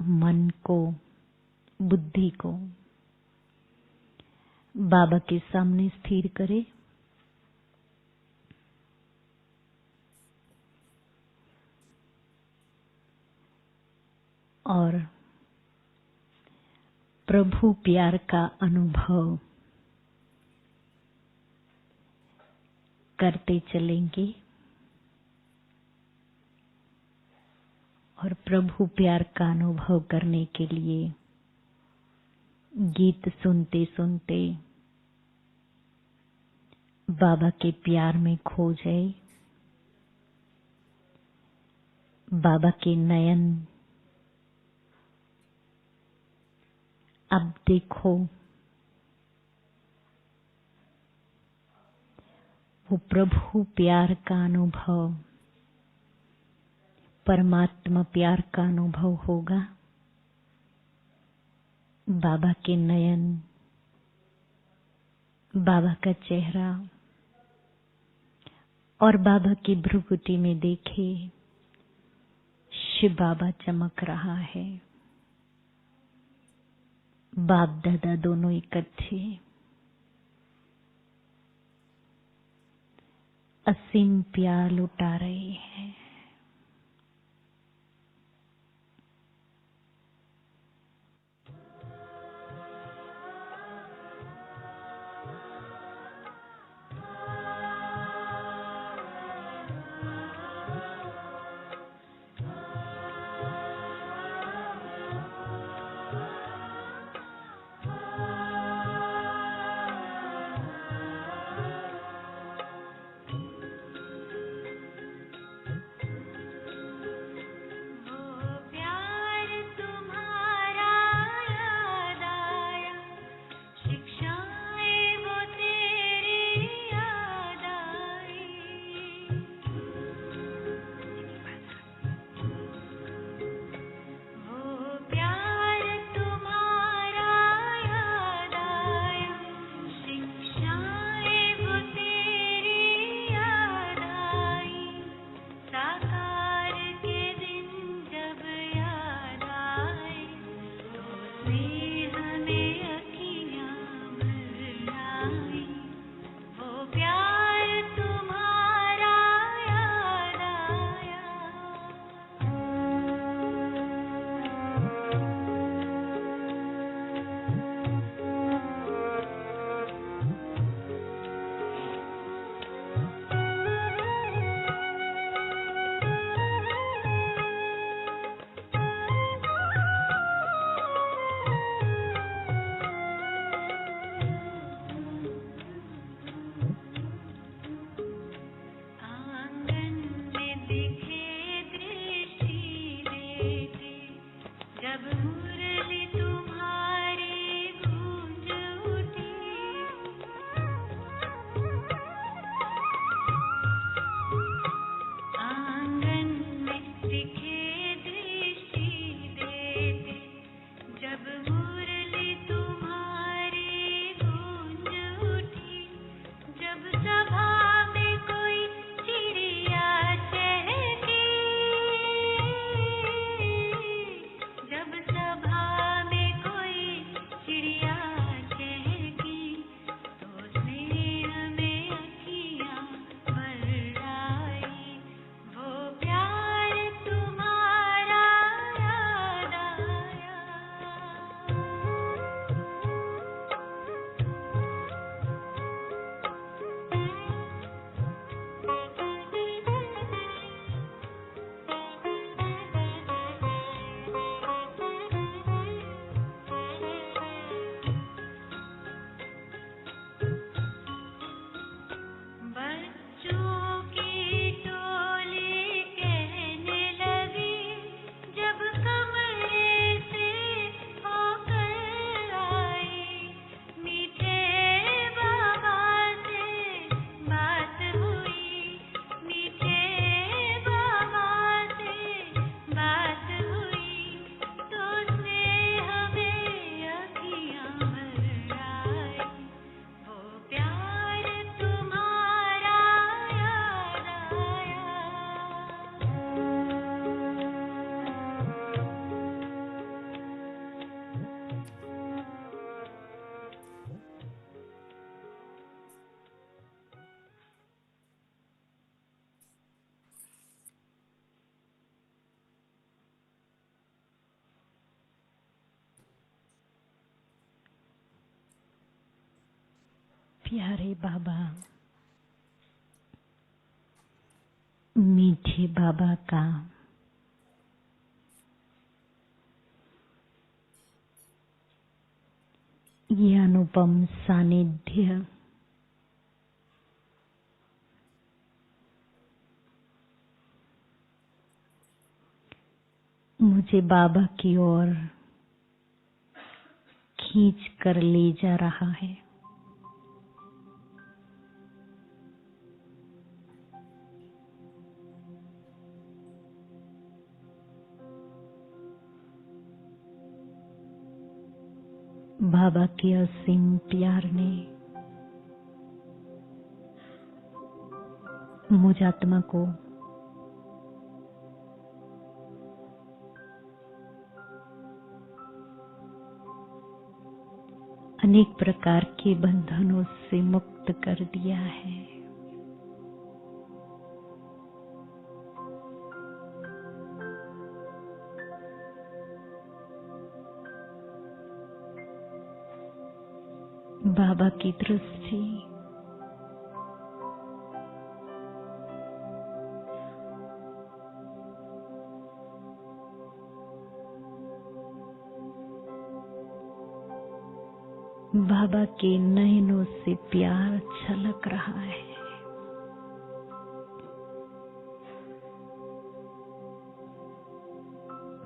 मन को, बुद्धि को बाबा के सामने स्थिर करें और प्रभु प्यार का अनुभव करते चलेंगे और प्रभु प्यार का अनुभव करने के लिए गीत सुनते सुनते बाबा के प्यार में खो जाए। बाबा के नयन अब देखो, वो प्रभु प्यार का अनुभव, परमात्मा प्यार का अनुभव होगा। बाबा के नयन, बाबा का चेहरा और बाबा की भ्रुकुटी में देखे शिव बाबा चमक रहा है। बाप दादा दोनों इकट्ठे असीम प्यार लुटा रहे हैं। प्यारे बाबा, मीठे बाबा का ये अनुपम सानिध्य मुझे बाबा की ओर खींच कर ले जा रहा है। बाबा के असीम प्यार ने मुझ आत्मा को अनेक प्रकार के बंधनों से मुक्त कर दिया है। बाबा की दृष्टि बाबा के नयनों से प्यार छलक रहा है।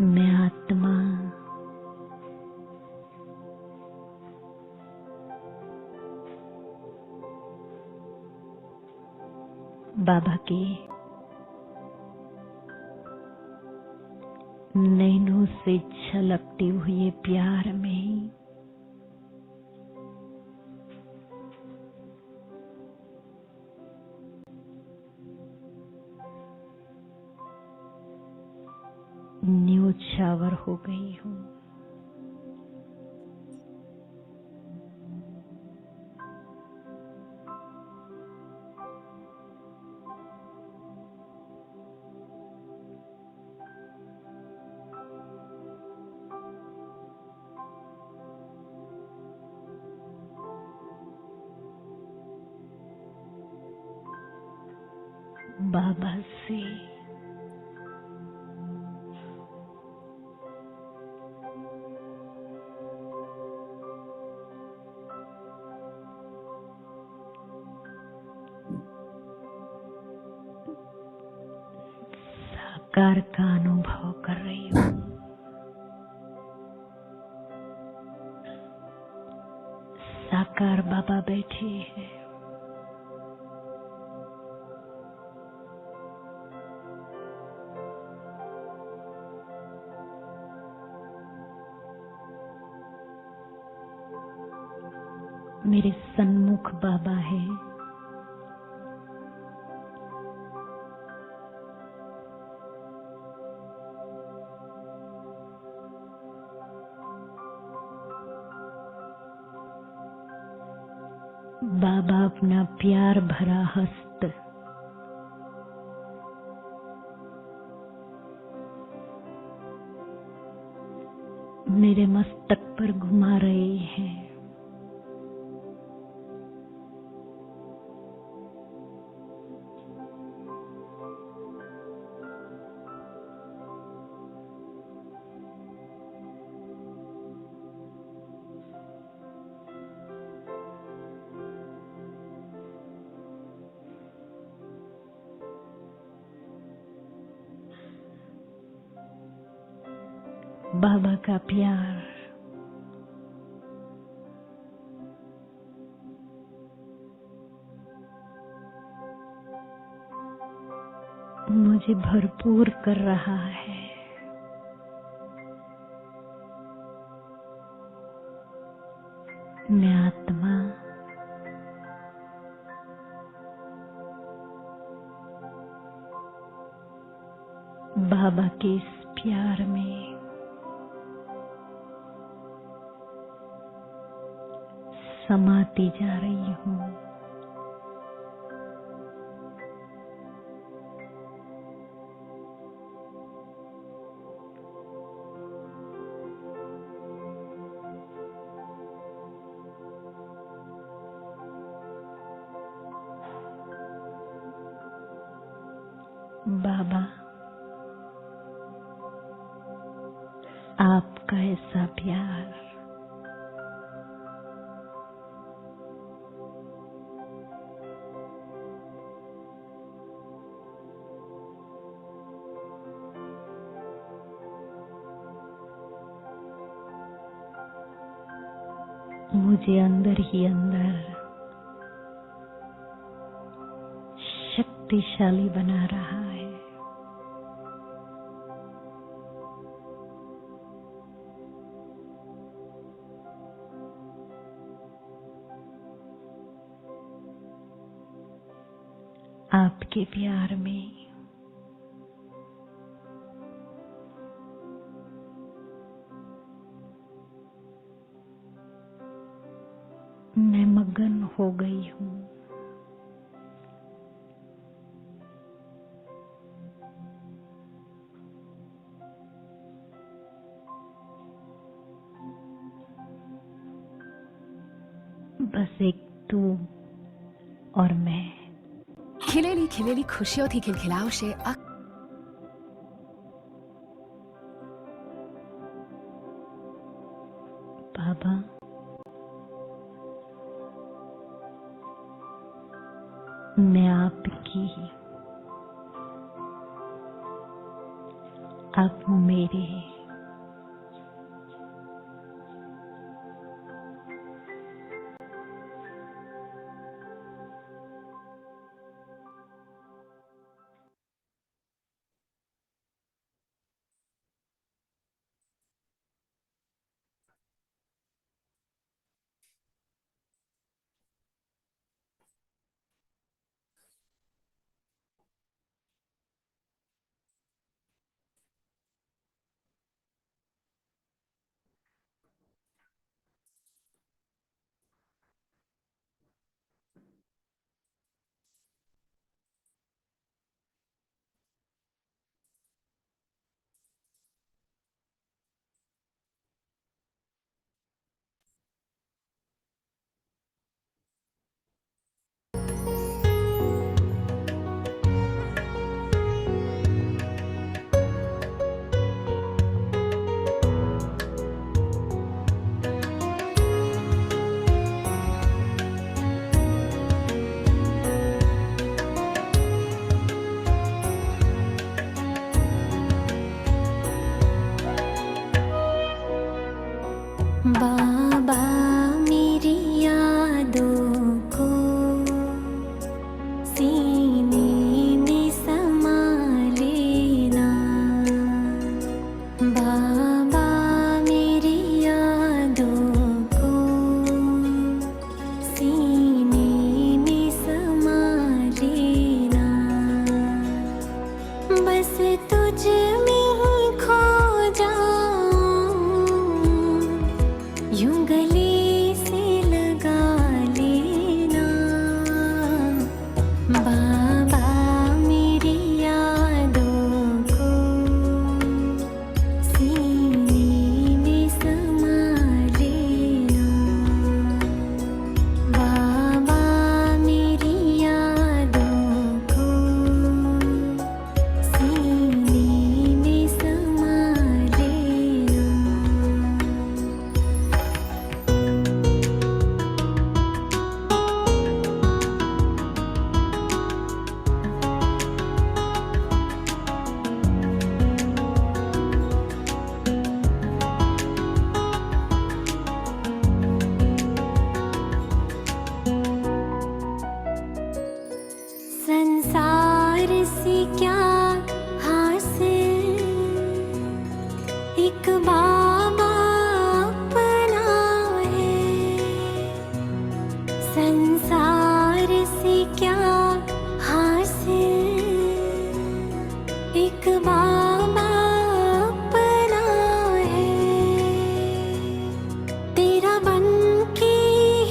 मैं आत्मा बाबा के नैनों से छलकते हुए प्यार में न्योछावर हो गई हूँ। बाबा से साकार का अनुभव कर रही हूँ। साकार बाबा बैठे हैं। मेरे सन्मुख बाबा है। बाबा अपना प्यार भरा हस्त मेरे मस्तक पर घुमा रहे हैं। बाबा का प्यार मुझे भरपूर कर रहा है। मैं आत्मा बाबा के इस प्यार में समाती जा रही हूँ। बाबा, आपका ऐसा प्यार मुझे अंदर ही अंदर शक्तिशाली बना रहा है। आपके प्यार में मैं मगन हो गई हूँ। बस एक तू और मैं। खिलेली खिलेली खुशीઓથી ખિલખિલાવશે बाबा, मैं आपकी, आप मेरे। बाबा मेरी यादों को सीने में समा लेना। बाबा मेरी यादों को सीने में समा लेना। बस तुझ में ही खो जाऊं, यूं गले से लगा लेना। बाबा मेरी यादों को सीने में समा लेना। बाबा मेरी यादों को सीने में समा लेना। संसार से क्या हासिल, एक बाबा अपना है। संसार से क्या हासिल, एक बाबा अपना है। तेरा बन के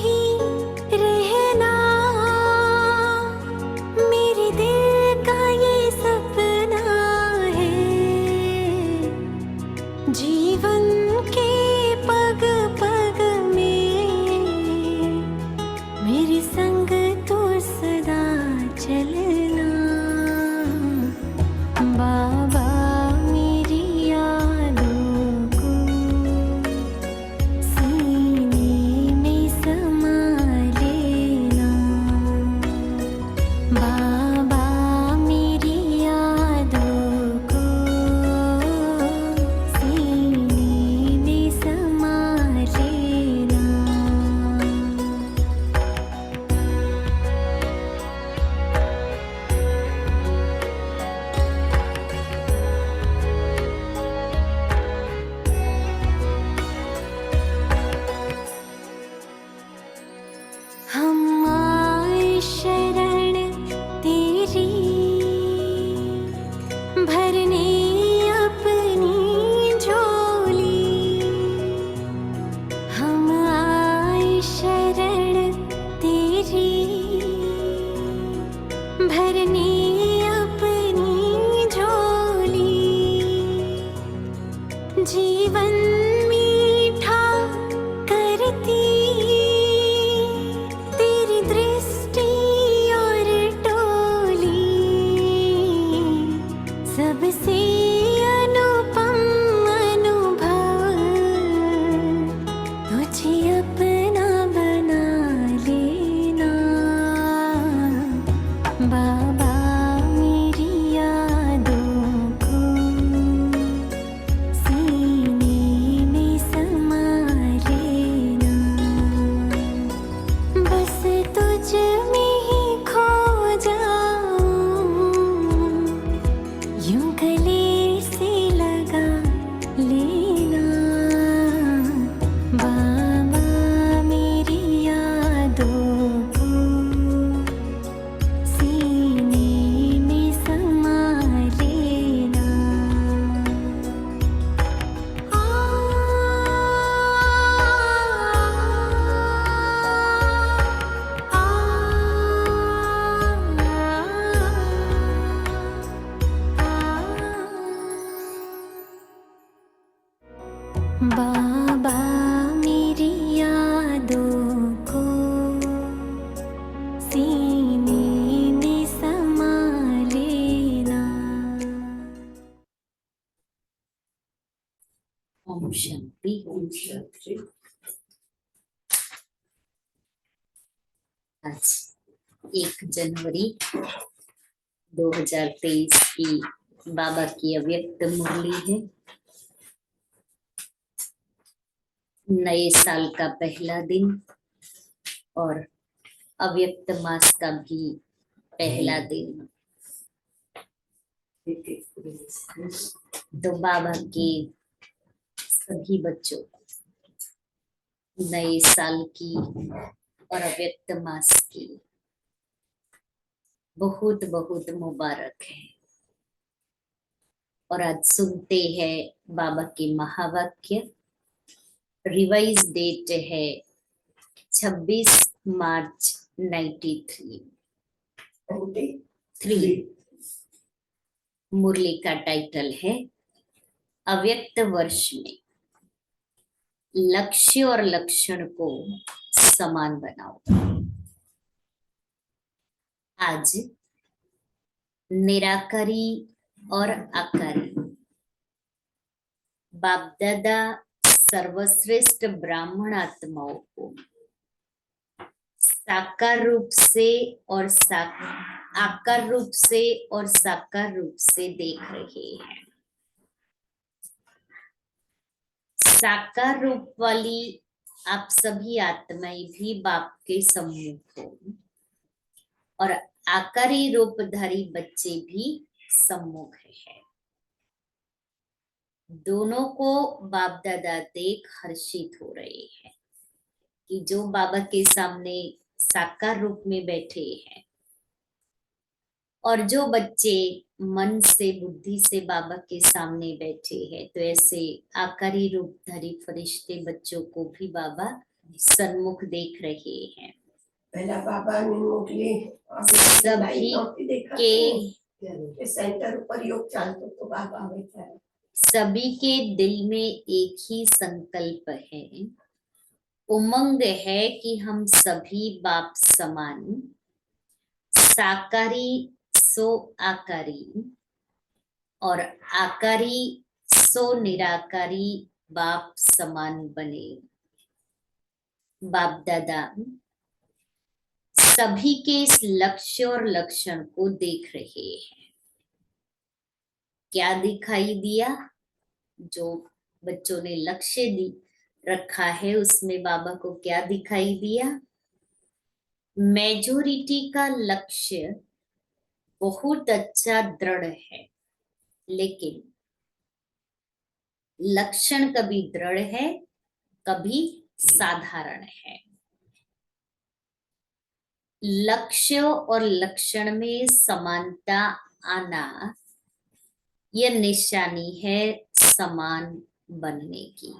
ही रहना मेरे दिल का ये सपना है। जीवन जीवन मीठा करती तेरी दृष्टि और टोली, सबसे अनुपम अनुभव तुझे अपना बना लेना। बाबा मेरी यादों को सीने में समा लेना, बस तुझ में ही खो जाऊं, यूं गले से लगा लेना। बाबा मेरी यादों को सीने में समा लेना। आ, बाबा मेरी यादों को सीने में समा लेना। ओम शांति। ओम शांति। आज 1 जनवरी 2023 की बाबा की अव्यक्त मुरली है। नए साल का पहला दिन और अव्यक्त मास का भी पहला दिन। तो बाबा के सभी बच्चों को नए साल की और अव्यक्त मास की बहुत बहुत मुबारक है। और आज सुनते हैं बाबा के महावाक्य। रिवाइज डेट है 26 मार्च 93। मुरली का टाइटल है अव्यक्त वर्ष में लक्ष्य और लक्षण को समान बनाओ। आज निराकारी और आकारी बाप दादा सर्वश्रेष्ठ ब्राह्मण आत्माओं को साकार रूप से और आकार रूप से और साकार रूप से देख रहे हैं। साकार रूप वाली आप सभी आत्माएं भी बाप के सम्मुख हो और आकारी रूपधारी बच्चे भी सम्मुख है। दोनों को बाप दादा देख हर्षित हो रहे हैं कि जो बाबा के सामने साकार रूप में बैठे हैं और जो बच्चे मन से बुद्धि से बाबा के सामने बैठे हैं, तो ऐसे आकारी रूपधारी फरिश्ते बच्चों को भी बाबा सन्मुख देख रहे हैं। पहला बाबा ने मोकली सभी के सेंटर पर योग चालतो तो बाबा बैठा है। सभी के दिल में एक ही संकल्प है, उमंग है कि हम सभी बाप समान साकारी सो आकारी और आकारी सो निराकारी बाप समान बने। बाप दादा सभी के इस लक्ष्य और लक्षण को देख रहे हैं। क्या दिखाई दिया? जो बच्चों ने लक्ष्य रखा है उसमें बाबा को क्या दिखाई दिया? मेजोरिटी का लक्ष्य बहुत अच्छा दृढ़ है, लेकिन लक्षण कभी दृढ़ है, कभी साधारण है। लक्ष्य और लक्षण में समानता आना यह निशानी है समान बनने की।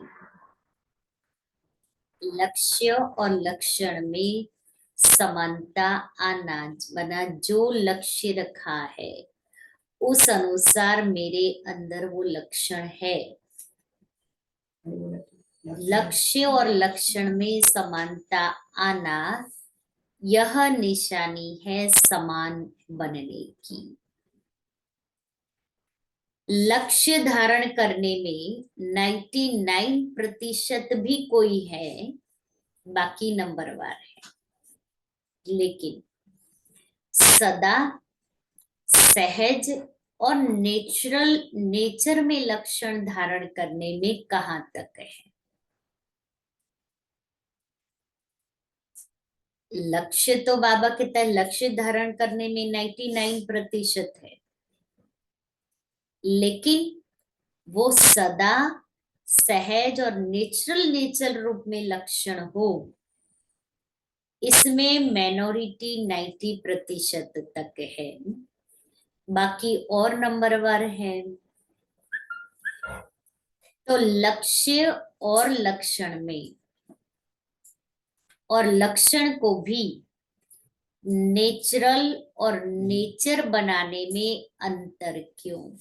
लक्ष्य और लक्षण में समानता आना बना, जो लक्ष्य रखा है उस अनुसार मेरे अंदर वो लक्षण है। लक्ष्य और लक्षण में समानता आना, यह निशानी है समान बनने की। लक्ष्य धारण करने में 99% भी कोई है, बाकी नंबरवार है, लेकिन सदा सहज और नेचर में लक्षण धारण करने में कहां तक है। लक्ष्य तो बाबा कहता है लक्ष्य धारण करने में 99% है, लेकिन वो सदा सहज और नेचुरल रूप में लक्षण हो, इसमें माइनॉरिटी 90% तक है, बाकी और नंबरवार है। तो लक्ष्य और लक्षण में और लक्षण को भी नेचुरल और नेचर बनाने में अंतर क्यों?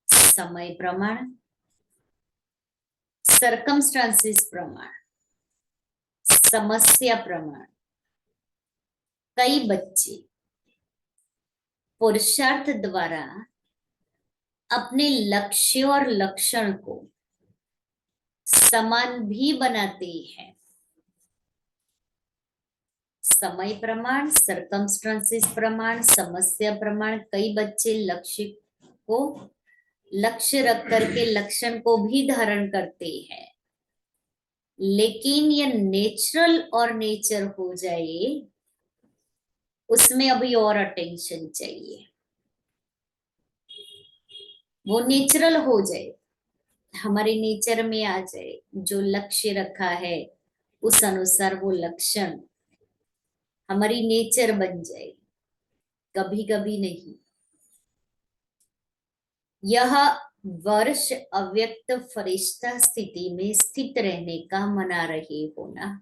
समय प्रमाण, सर्कमस्टांसिस प्रमाण, समस्या प्रमाण। कई बच्चे पुरुषार्थ द्वारा अपने लक्ष्य और लक्षण को समान भी बनाते हैं। समय प्रमाण, सर्कमस्टांसिस प्रमाण, समस्या प्रमाण, कई बच्चे लक्ष्य रख करके लक्षण को भी धारण करते हैं, लेकिन ये नेचुरल और नेचर हो जाए, उसमें अभी और अटेंशन चाहिए। वो नेचुरल हो जाए, हमारे नेचर में आ जाए, जो लक्ष्य रखा है उस अनुसार वो लक्षण हमारी नेचर बन जाए, कभी कभी नहीं। यह वर्ष अव्यक्त फरिश्ता स्थिति में स्थित रहने का मना रहे हो ना।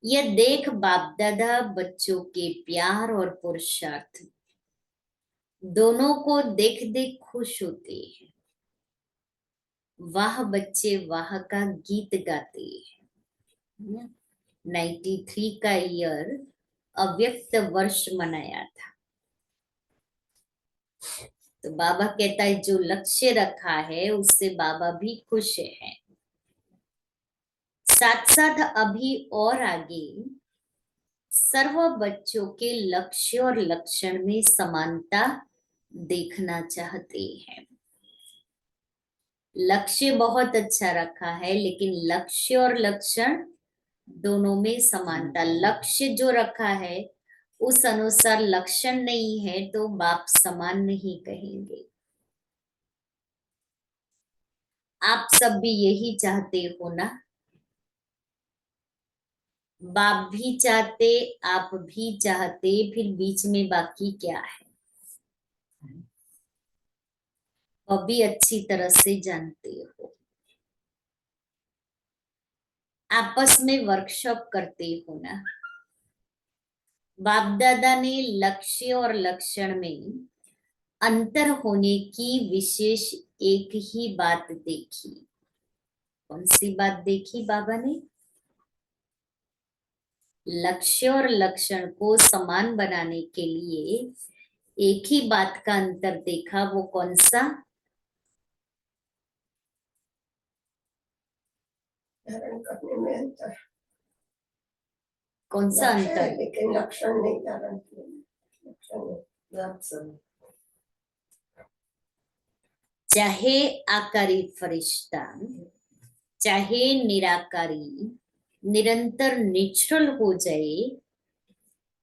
यह देख बाप दादा बच्चों के प्यार और पुरुषार्थ दोनों को देख देख खुश होते हैं। वाह बच्चे वाह का गीत गाते हैं। 93 का ईयर अव्यक्त वर्ष मनाया था। तो बाबा कहता है जो लक्ष्य रखा है उससे बाबा भी खुश है। साथ साथ अभी और आगे सर्व बच्चों के लक्ष्य और लक्षण में समानता देखना चाहते हैं। लक्ष्य बहुत अच्छा रखा है, लेकिन लक्ष्य और लक्षण दोनों में समानता। लक्ष्य जो रखा है उस अनुसार लक्षण नहीं है तो बाप समान नहीं कहेंगे। आप सब भी यही चाहते हो ना? बाप भी चाहते, आप भी चाहते, फिर बीच में बाकी क्या है वह भी अच्छी तरह से जानते हो। आपस में वर्कशॉप करते हो ना। बाप दादा ने लक्ष्य और लक्षण में अंतर होने की विशेष एक ही बात देखी। कौन सी बात देखी बाबा ने? लक्ष्य और लक्षण को समान बनाने के लिए एक ही बात का अंतर देखा। वो कौन सा? धारण करने में अंतर। कौन सा लक्ष्य है, अंतर? लेकिन लक्षण नहीं धारण किए। लक्षण चाहे आकारी फरिश्ता, चाहे निराकारी, निरंतर नेचुरल हो जाए,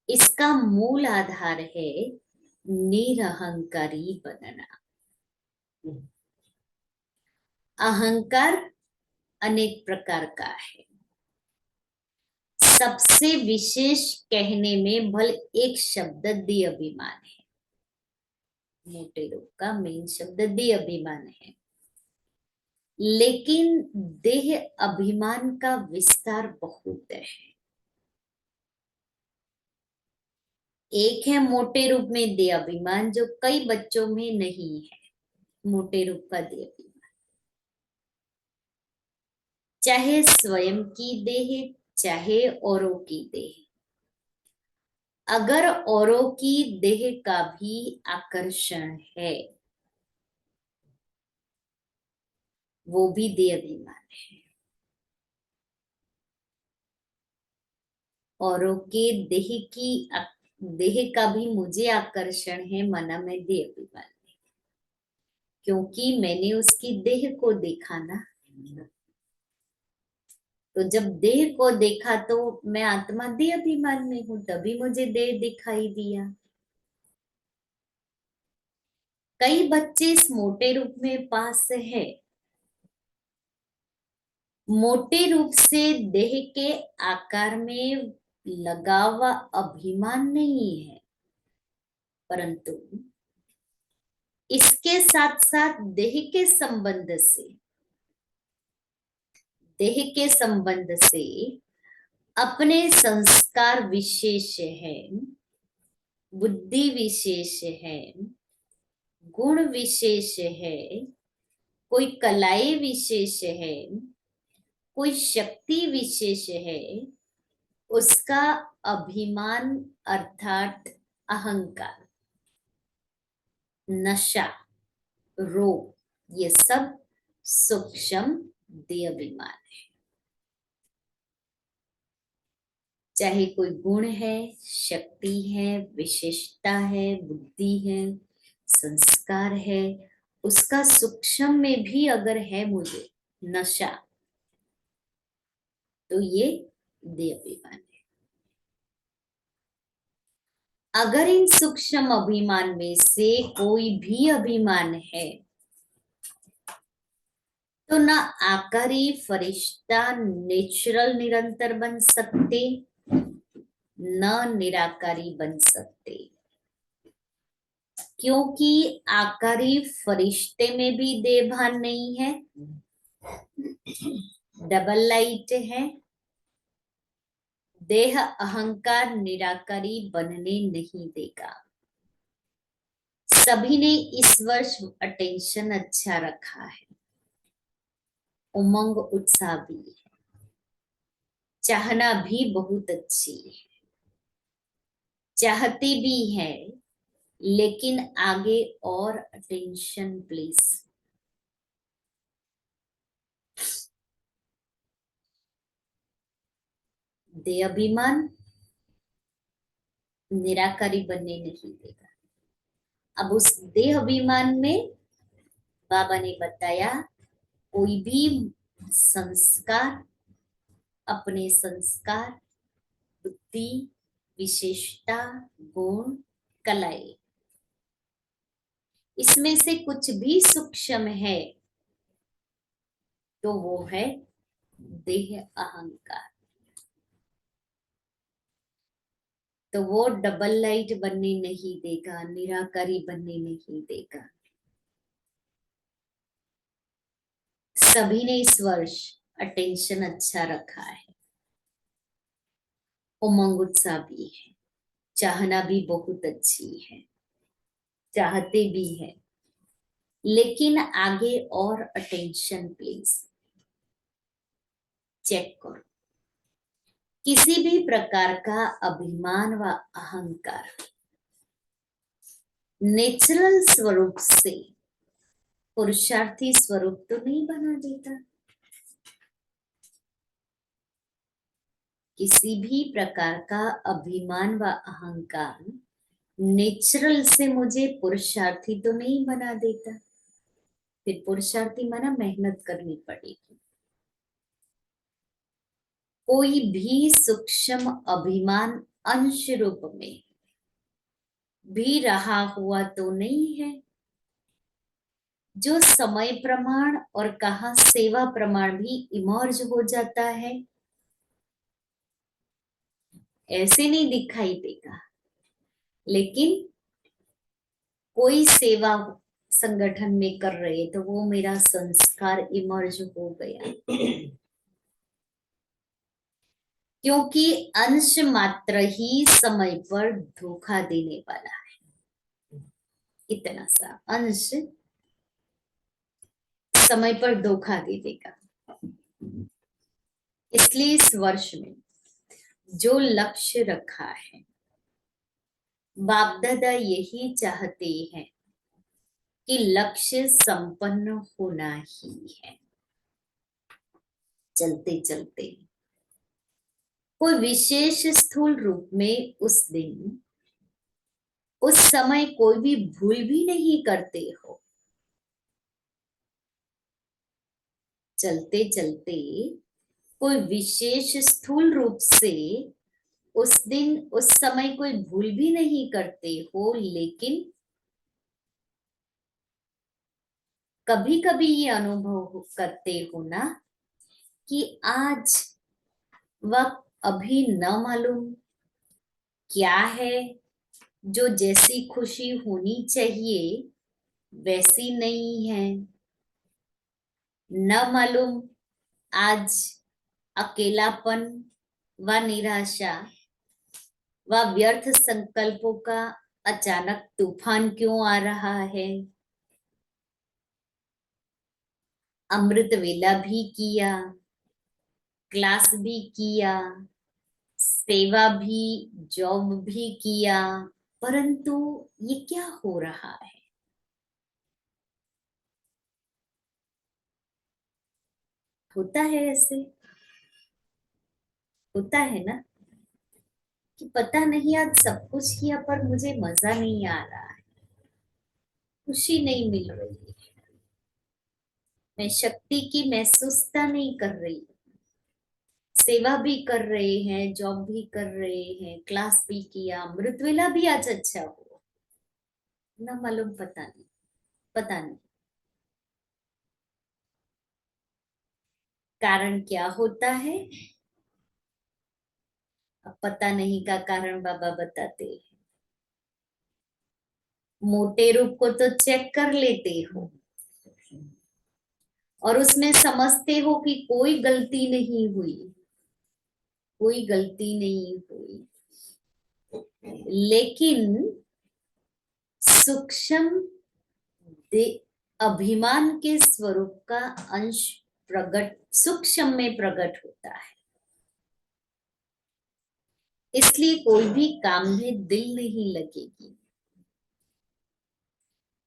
इसका मूल आधार है निरहंकारी बनना। अहंकार अनेक प्रकार का है। सबसे विशेष कहने में भल एक शब्द दे अभिमान है। मोटे रूप का मेन शब्द दे अभिमान है, लेकिन देह अभिमान का विस्तार बहुत है। एक है मोटे रूप में देह अभिमान, जो कई बच्चों में नहीं है। मोटे रूप का देह अभिमान, चाहे स्वयं की देह चाहे औरों की देह। अगर औरों की देह का भी आकर्षण है, वो भी देह अभिमान है। औरों के देह का भी मुझे आकर्षण है, मना में देह अभिमान है, क्योंकि मैंने उसकी देह को देखा ना। तो जब देह को देखा तो मैं आत्मा देह अभिमान में हूं, तभी मुझे देह दिखाई दिया। कई बच्चे इस मोटे रूप में पास है। मोटे रूप से देह के आकार में लगा हुआ अभिमान नहीं है, परंतु इसके साथ साथ देह के संबंध से अपने संस्कार विशेष है, बुद्धि विशेष है, गुण विशेष है, कोई कलाएं विशेष है, कोई शक्ति विशेष है, उसका अभिमान अर्थात अहंकार, नशा, रोग, ये सब सूक्ष्म देह अभिमान है। चाहे कोई गुण है, शक्ति है, विशेषता है, बुद्धि है, संस्कार है, उसका सूक्ष्म में भी अगर है मुझे नशा, तो ये देह अभिमान है। अगर इन सूक्ष्म अभिमान में से कोई भी अभिमान है, तो ना आकारी फरिश्ता नेचुरल निरंतर बन सकते, न निराकारी बन सकते, क्योंकि आकारी फरिश्ते में भी देह भान नहीं है, डबल लाइट है। देह अहंकार निराकारी बनने नहीं देगा। सभी ने इस वर्ष अटेंशन अच्छा रखा है, उमंग उत्साह भी है, चाहना भी बहुत अच्छी है, चाहते भी है, लेकिन आगे और अटेंशन प्लीज। देह अभिमान निराकारी बनने नहीं देगा। अब उस देह अभिमान में बाबा ने बताया, कोई भी संस्कार, अपने संस्कार, बुद्धि, विशेषता, गुण, कलाएं, इसमें से कुछ भी सूक्ष्म है तो वो है देह अहंकार। तो वो डबल लाइट बनने नहीं देगा, निराकारी बनने नहीं देगा। सभी ने इस वर्ष अटेंशन अच्छा रखा है, उमंग उत्साह भी है, चाहना भी बहुत अच्छी है, चाहते भी है, लेकिन आगे और अटेंशन प्लीज। चेक करो, किसी भी प्रकार का अभिमान व अहंकार नेचुरल स्वरूप से पुरुषार्थी स्वरूप तो नहीं बना देता। किसी भी प्रकार का अभिमान व अहंकार नेचुरल से मुझे पुरुषार्थी तो नहीं बना देता। फिर पुरुषार्थी माना मेहनत करनी पड़ेगी। कोई भी सूक्ष्म अभिमान अंश रूप में भी रहा हुआ तो नहीं है, जो समय प्रमाण और कहा सेवा प्रमाण भी इमर्ज हो जाता है, ऐसे नहीं दिखाई देगा। लेकिन कोई सेवा संगठन में कर रहे तो वो मेरा संस्कार इमर्ज हो गया। क्योंकि अंश मात्र ही समय पर धोखा देने वाला है। इतना सा अंश समय पर धोखा दे देगा। इसलिए इस वर्ष में जो लक्ष्य रखा है, बाप दादा यही चाहते हैं कि लक्ष्य संपन्न होना ही है। चलते चलते कोई विशेष स्थूल रूप में उस दिन उस समय कोई भी भूल भी नहीं करते हो। चलते चलते कोई विशेष स्थूल रूप से उस दिन उस समय कोई भूल भी नहीं करते हो, लेकिन कभी कभी ये अनुभव करते हो ना कि आज वक्त अभी न मालूम क्या है, जो जैसी खुशी होनी चाहिए वैसी नहीं है। न मालूम आज अकेलापन व निराशा व व्यर्थ संकल्पों का अचानक तूफान क्यों आ रहा है। अमृत वेला भी किया, क्लास भी किया, सेवा भी, जॉब भी किया, परंतु ये क्या हो रहा है। होता है ऐसे, होता है ना कि पता नहीं आज सब कुछ किया पर मुझे मजा नहीं आ रहा है, खुशी नहीं मिल रही है, मैं शक्ति की महसूसता नहीं कर रही। सेवा भी कर रहे हैं, जॉब भी कर रहे हैं, क्लास भी किया, मृतवेला भी आज अच्छा हुआ, ना मालूम पता नहीं, पता नहीं कारण क्या होता है। अब पता नहीं का कारण बाबा बताते हैं। मोटे रूप को तो चेक कर लेते हो और उसमें समझते हो कि कोई गलती नहीं हुई, कोई गलती नहीं हुई, लेकिन सूक्ष्म अभिमान के स्वरूप का अंश प्रकट सूक्ष्म में प्रकट होता है। इसलिए कोई भी काम में दिल नहीं लगेगी।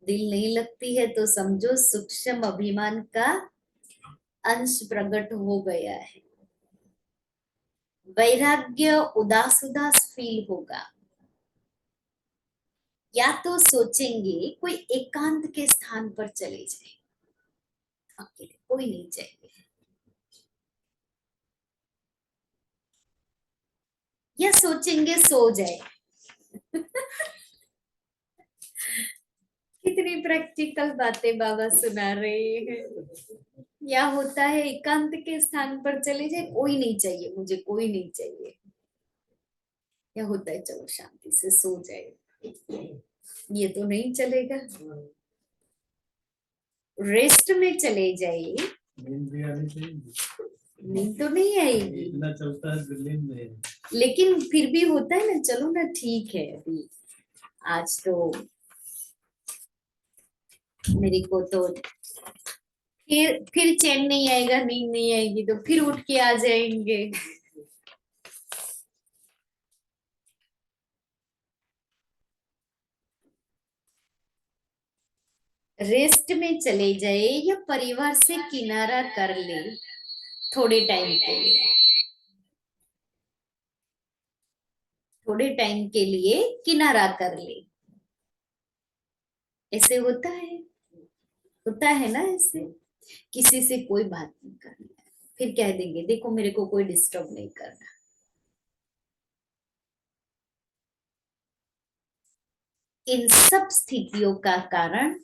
दिल नहीं लगती है तो समझो सूक्ष्म अभिमान का अंश प्रकट हो गया है। वैराग्य उदास उदास फील होगा, या तो सोचेंगे कोई एकांत के स्थान पर चले जाए, अकेले कोई नहीं चाहिए, या सोचेंगे सो जाए। कितनी प्रैक्टिकल बातें बाबा सुना रहे हैं। या होता है एकांत के स्थान पर चले जाए, कोई नहीं चाहिए मुझे, कोई नहीं चाहिए। या होता है चलो शांति से सो जाए, ये तो नहीं चलेगा। रेस्ट में चले जाइए, नींद तो नहीं आएगी, इतना चलता है दिल्ली में, लेकिन फिर भी होता है ना, चलो ना ठीक है अभी आज तो मेरे को तो फिर चैन नहीं आएगा, नींद नहीं आएगी तो फिर उठ के आ जाएंगे। रेस्ट में चले जाए या परिवार से किनारा कर ले थोड़े टाइम के लिए, थोड़े टाइम के लिए किनारा कर ले, ऐसे होता है ना। ऐसे किसी से कोई बात नहीं करनी, फिर कह देंगे देखो मेरे को कोई डिस्टर्ब नहीं करना। इन सब स्थितियों का कारण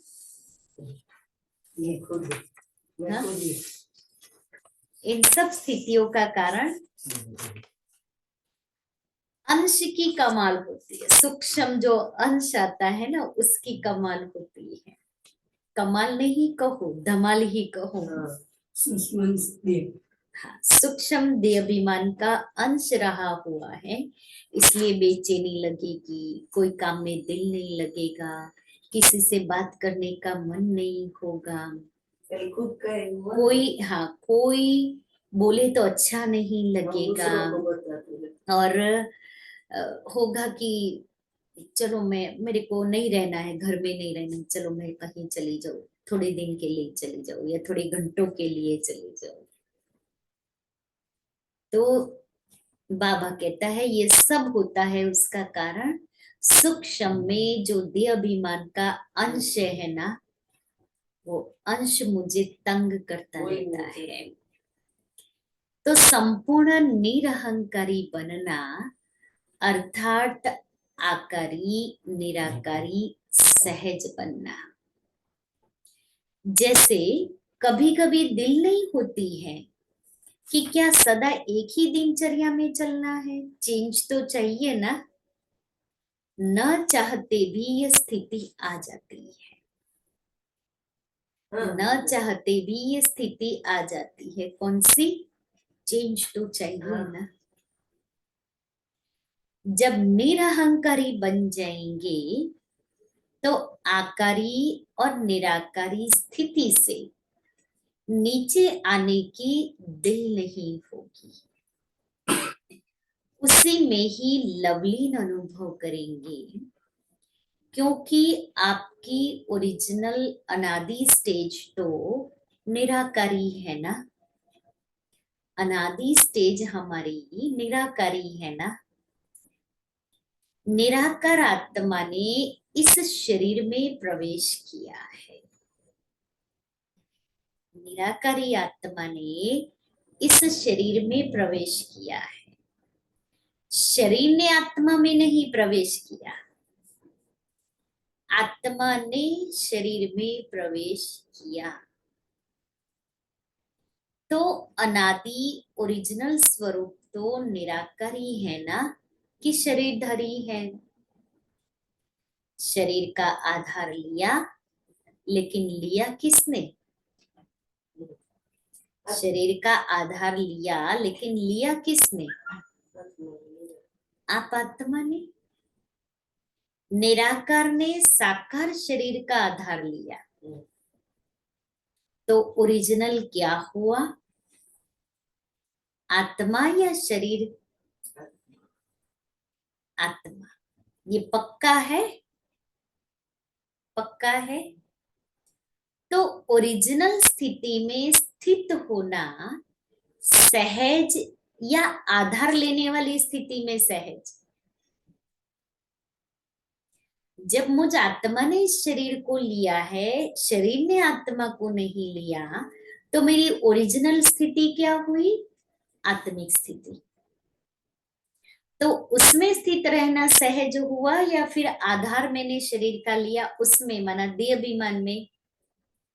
हाँ? इन सब स्थितियों का कारण अंश की कमाल होती है। सूक्ष्म जो अंश आता है ना उसकी कमाल होती है। कमाल नहीं कहो, धमाल ही कहो। हाँ, सूक्ष्म देहाभिमान का अंश रहा हुआ है, इसलिए बेचैनी लगेगी, कोई काम में दिल नहीं लगेगा, किसी से बात करने का मन नहीं होगा, कल खुद करेंगे कोई हाँ कोई बोले तो अच्छा नहीं लगेगा, दूसरों को बताते हैं। और होगा कि चलो मेरे को नहीं रहना है, घर में नहीं रहना, चलो मैं कहीं चली जाऊँ, थोड़े दिन के लिए चली जाऊँ या थोड़े घंटों के लिए चली जाऊँ। तो बाबा कहता है ये सब होता है उसका कारण सूक्ष्म में जो देह अभिमान का अंश है ना, वो अंश मुझे तंग करता रहता है। तो संपूर्ण निरहंकारी बनना अर्थात आकारी निराकारी सहज बनना। जैसे कभी कभी दिल नहीं होती है कि क्या सदा एक ही दिनचर्या में चलना है, चेंज तो चाहिए ना, न चाहते भी ये स्थिति आ जाती है, न चाहते भी ये स्थिति आ जाती है। कौन सी? चेंज तो चाहिए ना। जब निरहंकारी बन जाएंगे तो आकारी और निराकारी स्थिति से नीचे आने की दिल नहीं होगी, उसी में ही लवलीन अनुभव करेंगे, क्योंकि आपकी ओरिजिनल अनादि स्टेज तो निराकारी है ना, अनादि स्टेज हमारी निराकारी है ना। निराकार आत्मा ने इस शरीर में प्रवेश किया है, निराकारी आत्मा ने इस शरीर में प्रवेश किया है, शरीर ने आत्मा में नहीं प्रवेश किया, आत्मा ने शरीर में प्रवेश किया। तो अनादि ओरिजिनल स्वरूप तो निराकारी है ना, कि शरीरधारी है। शरीर का आधार लिया, लेकिन लिया किसने? शरीर का आधार लिया, लेकिन लिया किसने? आप आत्मा ने। निराकार ने साकार शरीर का आधार लिया, तो ओरिजिनल क्या हुआ? आत्मा या शरीर? आत्मा। ये पक्का है, पक्का है। तो ओरिजिनल स्थिति में स्थित होना सहज या आधार लेने वाली स्थिति में सहज? जब मुझ आत्मा ने इस शरीर को लिया है, शरीर ने आत्मा को नहीं लिया, तो मेरी ओरिजिनल स्थिति क्या हुई? आत्मिक स्थिति। तो उसमें स्थित रहना सहज हुआ, या फिर आधार मैंने शरीर का लिया उसमें, माना देह अभिमान में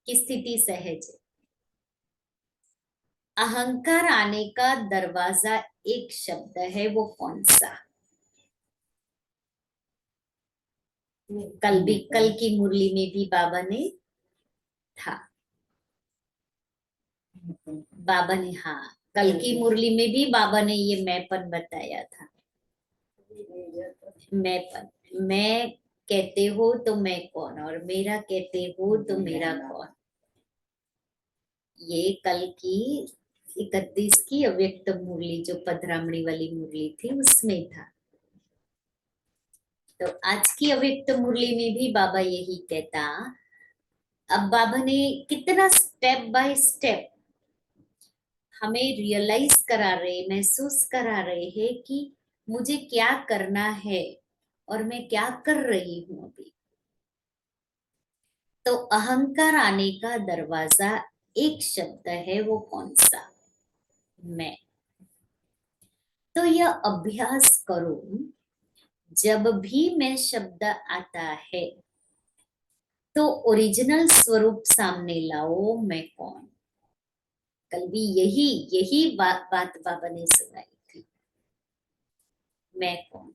की स्थिति सहज है? अहंकार आने का दरवाजा एक शब्द है, वो कौन सा? कल की मुरली में भी बाबा ने था, बाबा ने, हाँ, कल की मुरली में भी बाबा ने ये मैंपन बताया था। मैंपन, मैं कहते हो तो मैं कौन, और मेरा कहते हो तो मेरा कौन। ये कल की 31 की अव्यक्त मुरली, जो पधरामणी वाली मुरली थी, उसमें था। तो आज की अव्यक्त मुरली में भी बाबा यही कहता। अब बाबा ने कितना स्टेप बाय स्टेप हमें रियलाइज करा रहे, महसूस करा रहे हैं कि मुझे क्या करना है और मैं क्या कर रही हूं अभी। तो अहंकार आने का दरवाजा एक शब्द है, वो कौन सा? मैं। तो यह अभ्यास करो, जब भी मैं शब्द आता है तो ओरिजिनल स्वरूप सामने लाओ, मैं कौन। कल भी यही बात बाबा ने सुनाई थी, मैं कौन।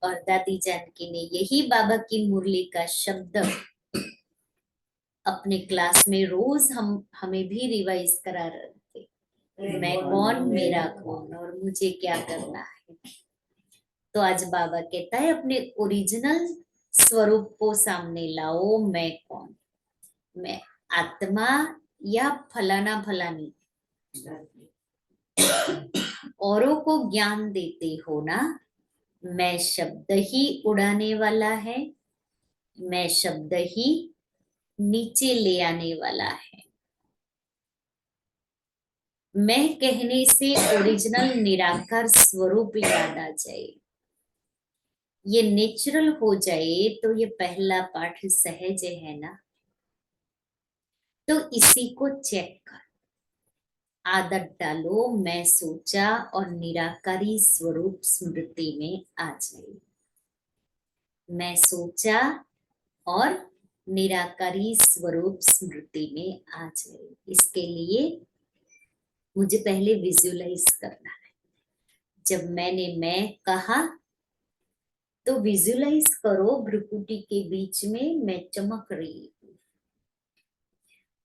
और दादी जानकी ने यही बाबा की मुरली का शब्द अपने क्लास में रोज हमें भी रिवाइज करा रहे थे। मैं कौन, मेरा कौन और मुझे क्या करना है। तो आज बाबा कहता है अपने ओरिजिनल स्वरूप को सामने लाओ। मैं कौन, मैं आत्मा या फलाना फलानी। औरों को ज्ञान देते हो ना, मैं शब्द ही उड़ाने वाला है, मैं शब्द ही नीचे ले आने वाला है। मैं कहने से ओरिजिनल निराकार स्वरूप याद आ जाए, ये नेचुरल हो जाए, तो ये पहला पाठ सहज है ना। तो इसी को चेक कर, आदत डालो, मैं सोचा और निराकारी स्वरूप स्मृति में आ जाए। मैं सोचा और निराकारी स्वरूप स्मृति में आ जाए। इसके लिए मुझे पहले विजुअलाइज करना है। जब मैंने मैं कहा तो विजुअलाइज करो, भ्रुकुटी के बीच में मैं चमक रही हूँ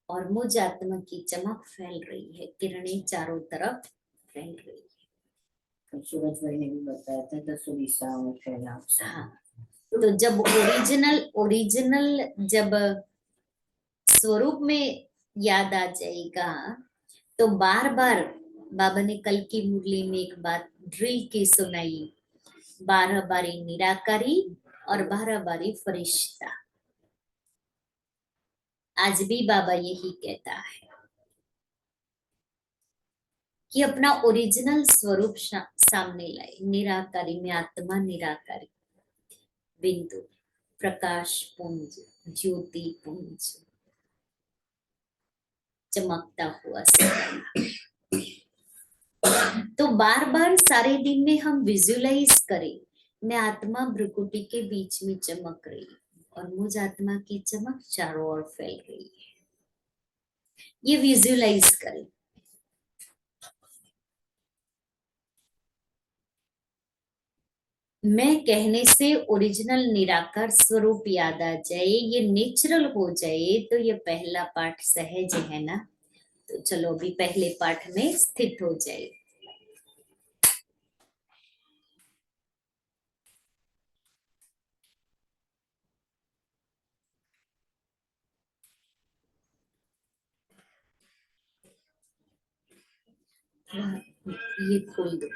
और मुझ आत्मा की चमक फैल रही है, किरणें चारों तरफ फैल रही है। तो सूरज भाई ने भी बताया था 10 दिशाओं में फैलाव। हाँ, तो जब ओरिजिनल जब स्वरूप में याद आ जाएगा, तो बार बार बाबा ने कल की मुरली में एक बात ड्रिल की सुनाई, 12 बारी निराकारी और 12 बारी फरिश्ता। आज भी बाबा यही कहता है कि अपना ओरिजिनल स्वरूप सामने लाए। निराकारी में आत्मा निराकारी, बिंदु, प्रकाश पुंज, ज्योति पुंज, चमकता हुआ सितारा। तो बार बार सारे दिन में हम विजुअलाइज करें, मैं आत्मा भ्रुकुटी के बीच में चमक रही और मुझ आत्मा की चमक चारों ओर फैल रही है। ये विजुअलाइज करें। मैं कहने से ओरिजिनल निराकार स्वरूप याद आ जाए, ये नेचुरल हो जाए, तो ये पहला पाठ सहज है ना। तो चलो अभी पहले पाठ में स्थित हो जाए। ये खोल दो।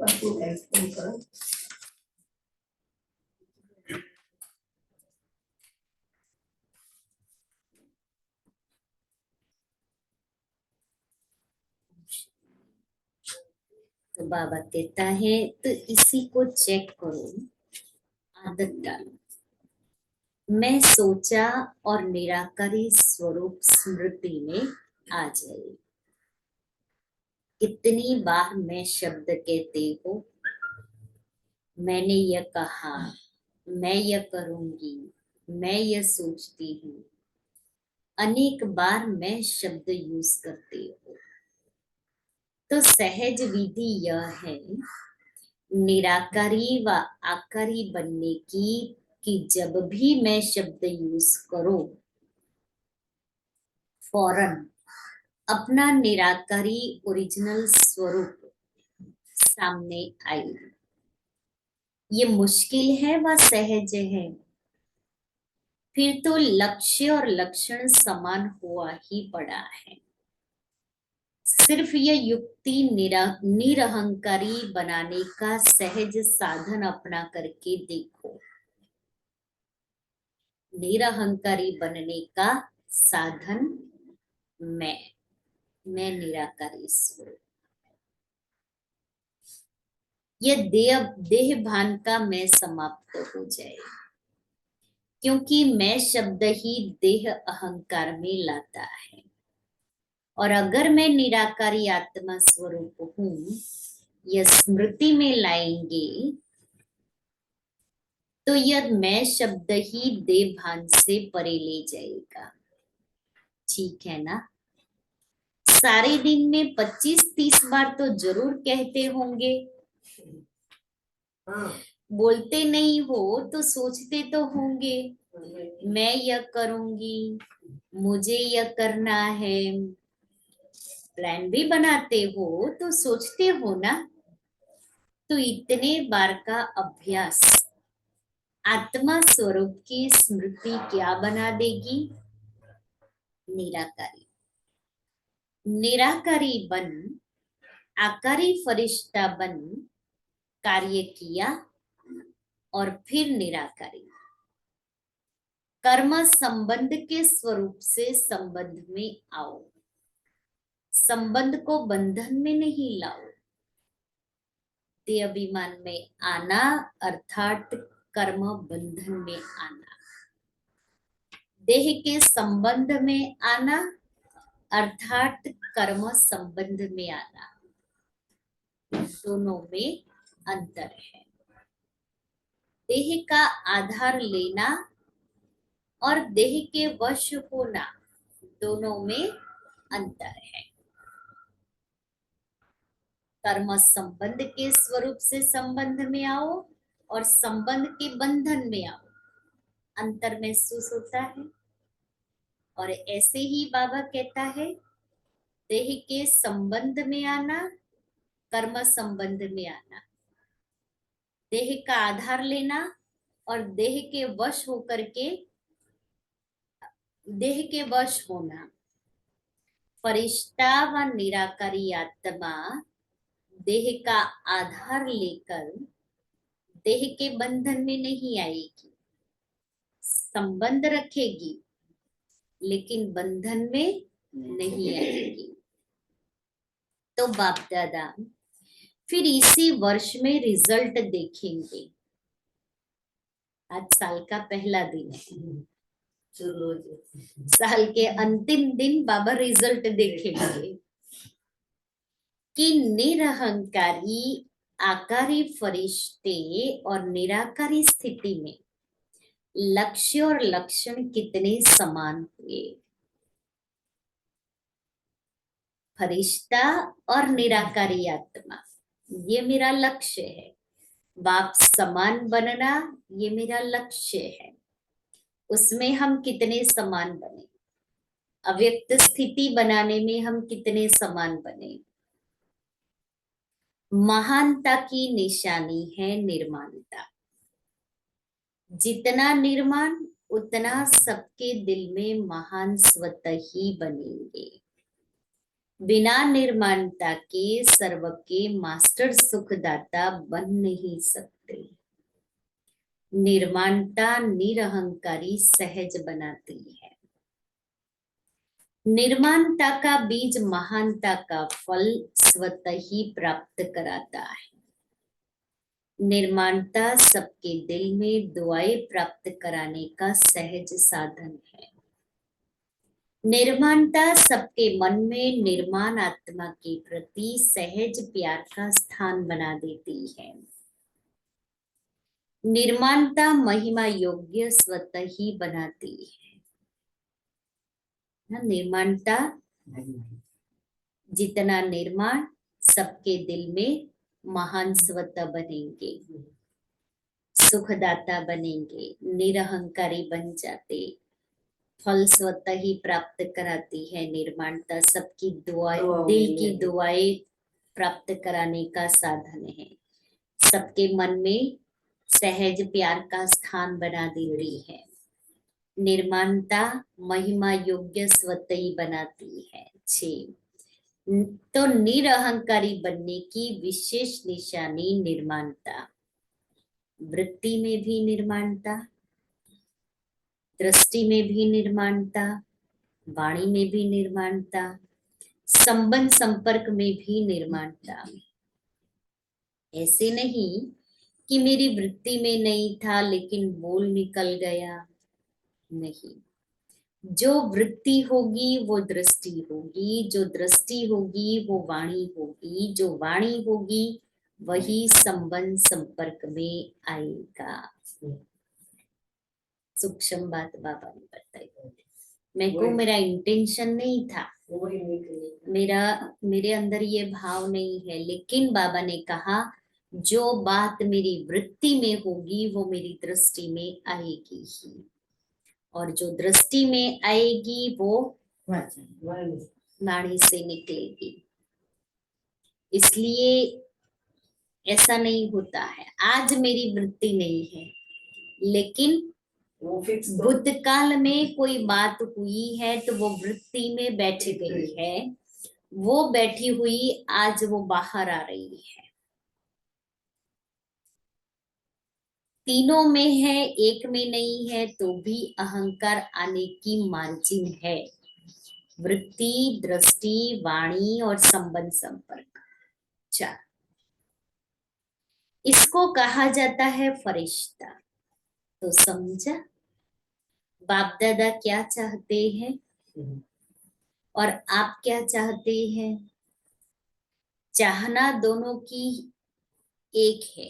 अपनी लाइफ को करो। तो बाबा कहता है तो इसी को चेक करो, आदत डालो। मैं सोचा और निराकारी स्वरूप स्मृति में आ जाए। कितनी बार मैं शब्द कहते हो, मैंने यह कहा, मैं यह करूंगी, मैं यह सोचती हूँ। अनेक बार मैं शब्द यूज करते हो। तो सहज विधि यह है निराकारी व आकारी बनने की कि जब भी मैं शब्द यूज करो, फौरन अपना निराकारी ओरिजिनल स्वरूप सामने आई। ये मुश्किल है व सहज है, फिर तो लक्ष्य और लक्षण समान हुआ ही पड़ा है। सिर्फ यह युक्ति निरहंकारी बनाने का सहज साधन अपना करके देखो। निरहंकारी बनने का साधन मैं निराकारी स्वरूप। यह देह भान का मैं समाप्त हो जाए, क्योंकि मैं शब्द ही देह अहंकार में लाता है। और अगर मैं निराकारी आत्मा स्वरूप हूं, यह स्मृति में लाएंगे तो यह मैं शब्द ही देह भान से परे ले जाएगा। ठीक है ना? सारे दिन में 25-30 बार तो जरूर कहते होंगे। बोलते नहीं हो तो सोचते तो होंगे, मैं यह करूंगी, मुझे यह करना है। प्लान भी बनाते हो तो सोचते हो ना। तो इतने बार का अभ्यास आत्मा स्वरूप की स्मृति क्या बना देगी? निराकारी। निराकारी बन आकारी फरिश्ता बन कार्य किया और फिर निराकारी। कर्म संबंध के स्वरूप से संबंध में आओ। संबंध को बंधन में नहीं लाओ। देह अभिमान में आना अर्थात कर्म बंधन में आना। देह के संबंध में आना अर्थात कर्म संबंध में आना। दोनों में अंतर है। देह का आधार लेना और देह के वश होना, दोनों में अंतर है। कर्म संबंध के स्वरूप से संबंध में आओ और संबंध के बंधन में आओ, अंतर महसूस होता है। और ऐसे ही बाबा कहता है देह के संबंध में आना, कर्म संबंध में आना, देह का आधार लेना और देह के वश होकर के देह के वश होना। फरिश्ता व निराकारी आत्मा देह का आधार लेकर देह के बंधन में नहीं आएगी। संबंध रखेगी लेकिन बंधन में नहीं आएगी। तो बाप दादा फिर इसी वर्ष में रिजल्ट देखेंगे। आज साल का पहला दिन है। साल के अंतिम दिन बाबा रिजल्ट देखेंगे कि निरहंकारी आकारी फरिश्ते और निराकारी स्थिति में लक्ष्य और लक्षण कितने समान हुए। फरिश्ता और निराकारी आत्मा, ये मेरा लक्ष्य है। बाप समान बनना, ये मेरा लक्ष्य है। उसमें हम कितने समान बने। अव्यक्त स्थिति बनाने में हम कितने समान बने। महानता की निशानी है निर्माणता। जितना निर्माण उतना सबके दिल में महान स्वतः ही बनेंगे। बिना निर्माणता के सर्व के मास्टर सुखदाता बन नहीं सकते। निर्माणता निरहंकारी सहज बनाती है। निर्माणता का बीज महानता का फल स्वतः ही प्राप्त कराता है। निर्माणता सबके दिल में दुआएं प्राप्त कराने का सहज साधन है। निर्माणता सबके मन में निर्माण आत्मा के प्रति सहज प्यार का स्थान बना देती है। निर्माणता महिमा योग्य स्वतः ही बनाती है। निर्माणता जितना निर्माण सबके दिल में महान स्वतः बनेंगे, सुखदाता बनेंगे, निरहंकारी बन जाते, फल स्वतः ही प्राप्त कराती है। निर्माणता सबकी दुआएं, दिल की दुआएं प्राप्त कराने का साधन है। सबके मन में सहज प्यार का स्थान बना देती है। निर्माणता महिमा योग्य स्वतः ही बनाती है। 6 तो निरहंकारी बनने की विशेष निशानी निर्माणता। वृत्ति में भी निर्माणता, दृष्टि में भी निर्माणता, वाणी में भी निर्माणता, संबंध संपर्क में भी निर्माणता। ऐसे नहीं कि मेरी वृत्ति में नहीं था लेकिन बोल निकल गया, नहीं। जो वृत्ति होगी वो दृष्टि होगी, जो दृष्टि होगी वो वाणी होगी, जो वाणी होगी वही संबंध संपर्क में आएगा। सूक्ष्म बात बाबा ने बताई। मेरा इंटेंशन नहीं था, मेरे अंदर ये भाव नहीं है, लेकिन बाबा ने कहा जो बात मेरी वृत्ति में होगी वो मेरी दृष्टि में आएगी ही, और जो दृष्टि में आएगी वो वाणी से निकलेगी। इसलिए ऐसा नहीं होता है। आज मेरी वृत्ति नहीं है लेकिन भूतकाल में कोई बात हुई है तो वो वृत्ति में बैठ गई है, वो बैठी हुई आज वो बाहर आ रही है। तीनों में है, एक में नहीं है तो भी अहंकार आने की मार्जिन है। वृत्ति, दृष्टि, वाणी और संबंध संपर्क, 4। इसको कहा जाता है फरिश्ता। तो समझा बाप दादा क्या चाहते हैं और आप क्या चाहते हैं। चाहना दोनों की एक है,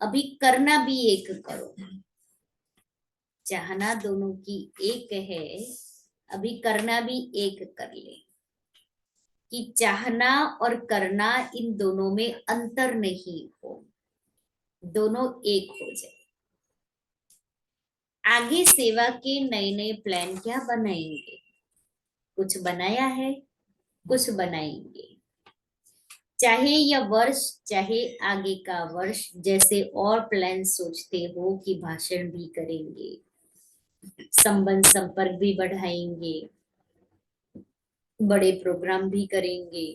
अभी करना भी एक करो। चाहना दोनों की एक है, अभी करना भी एक कर ले। कि चाहना और करना इन दोनों में अंतर नहीं हो, दोनों एक हो जाए। आगे सेवा के नए नए प्लान क्या बनाएंगे, कुछ बनाया है, कुछ बनाएंगे। चाहे यह वर्ष, चाहे आगे का वर्ष, जैसे और प्लान सोचते हो कि भाषण भी करेंगे, संबंध संपर्क भी बढ़ाएंगे, बड़े प्रोग्राम भी करेंगे,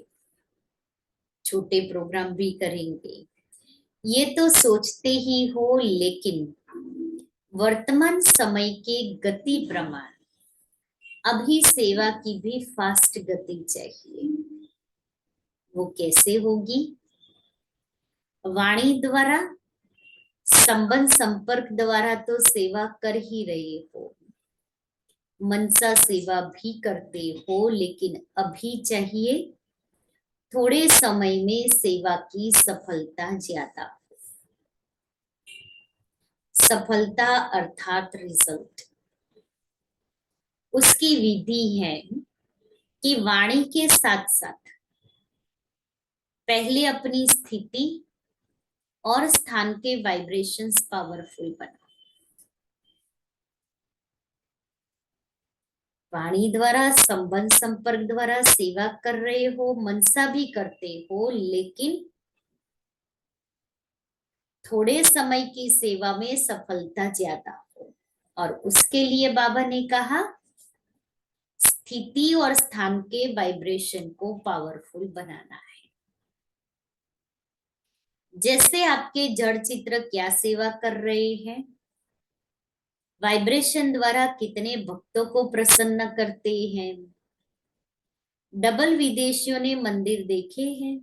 छोटे प्रोग्राम भी करेंगे, ये तो सोचते ही हो। लेकिन वर्तमान समय के गति प्रमाण अभी सेवा की भी फास्ट गति चाहिए। वो कैसे होगी? वाणी द्वारा, संबंध संपर्क द्वारा तो सेवा कर ही रहे हो, मनसा सेवा भी करते हो, लेकिन अभी चाहिए थोड़े समय में सेवा की सफलता ज्यादा। सफलता अर्थात रिजल्ट। उसकी विधि है कि वाणी के साथ साथ पहले अपनी स्थिति और स्थान के वाइब्रेशंस पावरफुल बनाओ। वाणी द्वारा, संबंध संपर्क द्वारा सेवा कर रहे हो, मनसा भी करते हो, लेकिन थोड़े समय की सेवा में सफलता ज्यादा हो। और उसके लिए बाबा ने कहा स्थिति और स्थान के वाइब्रेशन को पावरफुल बनाना है। जैसे आपके जड़ चित्र क्या सेवा कर रहे हैं, वाइब्रेशन द्वारा कितने भक्तों को प्रसन्न करते हैं। डबल विदेशियों ने मंदिर देखे हैं,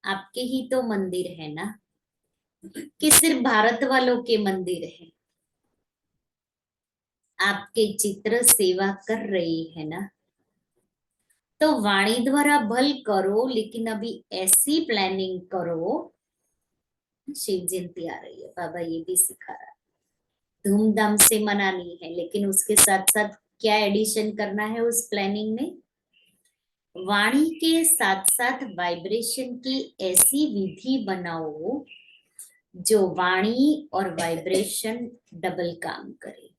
आपके ही तो मंदिर है ना, कि सिर्फ भारत वालों के मंदिर है। आपके चित्र सेवा कर रही है ना। तो वाणी द्वारा भल करो, लेकिन अभी ऐसी प्लानिंग करो। शिव जयंती आ रही है, बाबा ये भी सिखा रहा है, धूमधाम से मनानी है, लेकिन उसके साथ साथ क्या एडिशन करना है उस प्लानिंग में, वाणी के साथ साथ वाइब्रेशन की ऐसी विधि बनाओ जो वाणी और वाइब्रेशन डबल काम करे।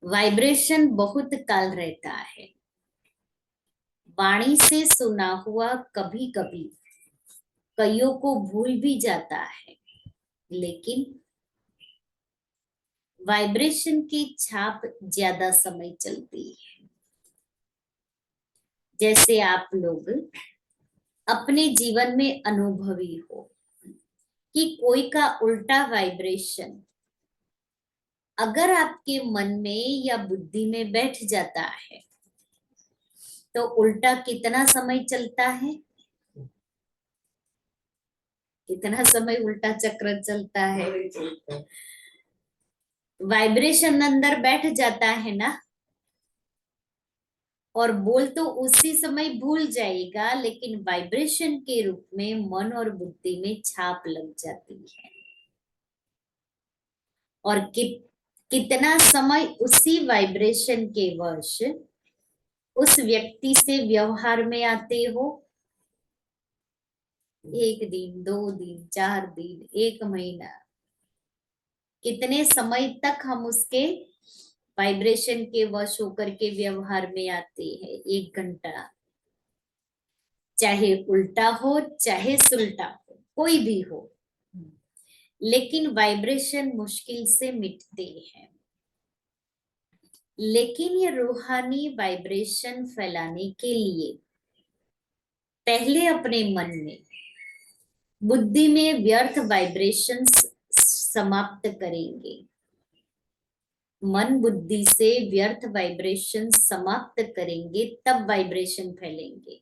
वाइब्रेशन बहुत काल रहता है, वाणी से सुना हुआ कभी कभी कईयों को भूल भी जाता है, लेकिन वाइब्रेशन की छाप ज्यादा समय चलती है। जैसे आप लोग अपने जीवन में अनुभवी हो कि कोई का उल्टा वाइब्रेशन अगर आपके मन में या बुद्धि में बैठ जाता है तो उल्टा कितना समय चलता है, कितना समय उल्टा चक्र चलता है। वाइब्रेशन अंदर बैठ जाता है ना, और बोल तो उसी समय भूल जाएगा, लेकिन वाइब्रेशन के रूप में मन और बुद्धि में छाप लग जाती है। और कितना समय उसी वाइब्रेशन के वश उस व्यक्ति से व्यवहार में आते हो, 1 दिन 2 दिन 4 दिन 1 महीना, कितने समय तक हम उसके वाइब्रेशन के वश होकर के व्यवहार में आते हैं। 1 घंटा, चाहे उल्टा हो चाहे सुलटा हो, कोई भी हो, लेकिन वाइब्रेशन मुश्किल से मिटते हैं। लेकिन ये रूहानी वाइब्रेशन फैलाने के लिए पहले अपने मन में बुद्धि में व्यर्थ वाइब्रेशन समाप्त करेंगे। मन बुद्धि से व्यर्थ वाइब्रेशन समाप्त करेंगे, तब वाइब्रेशन फैलेंगे,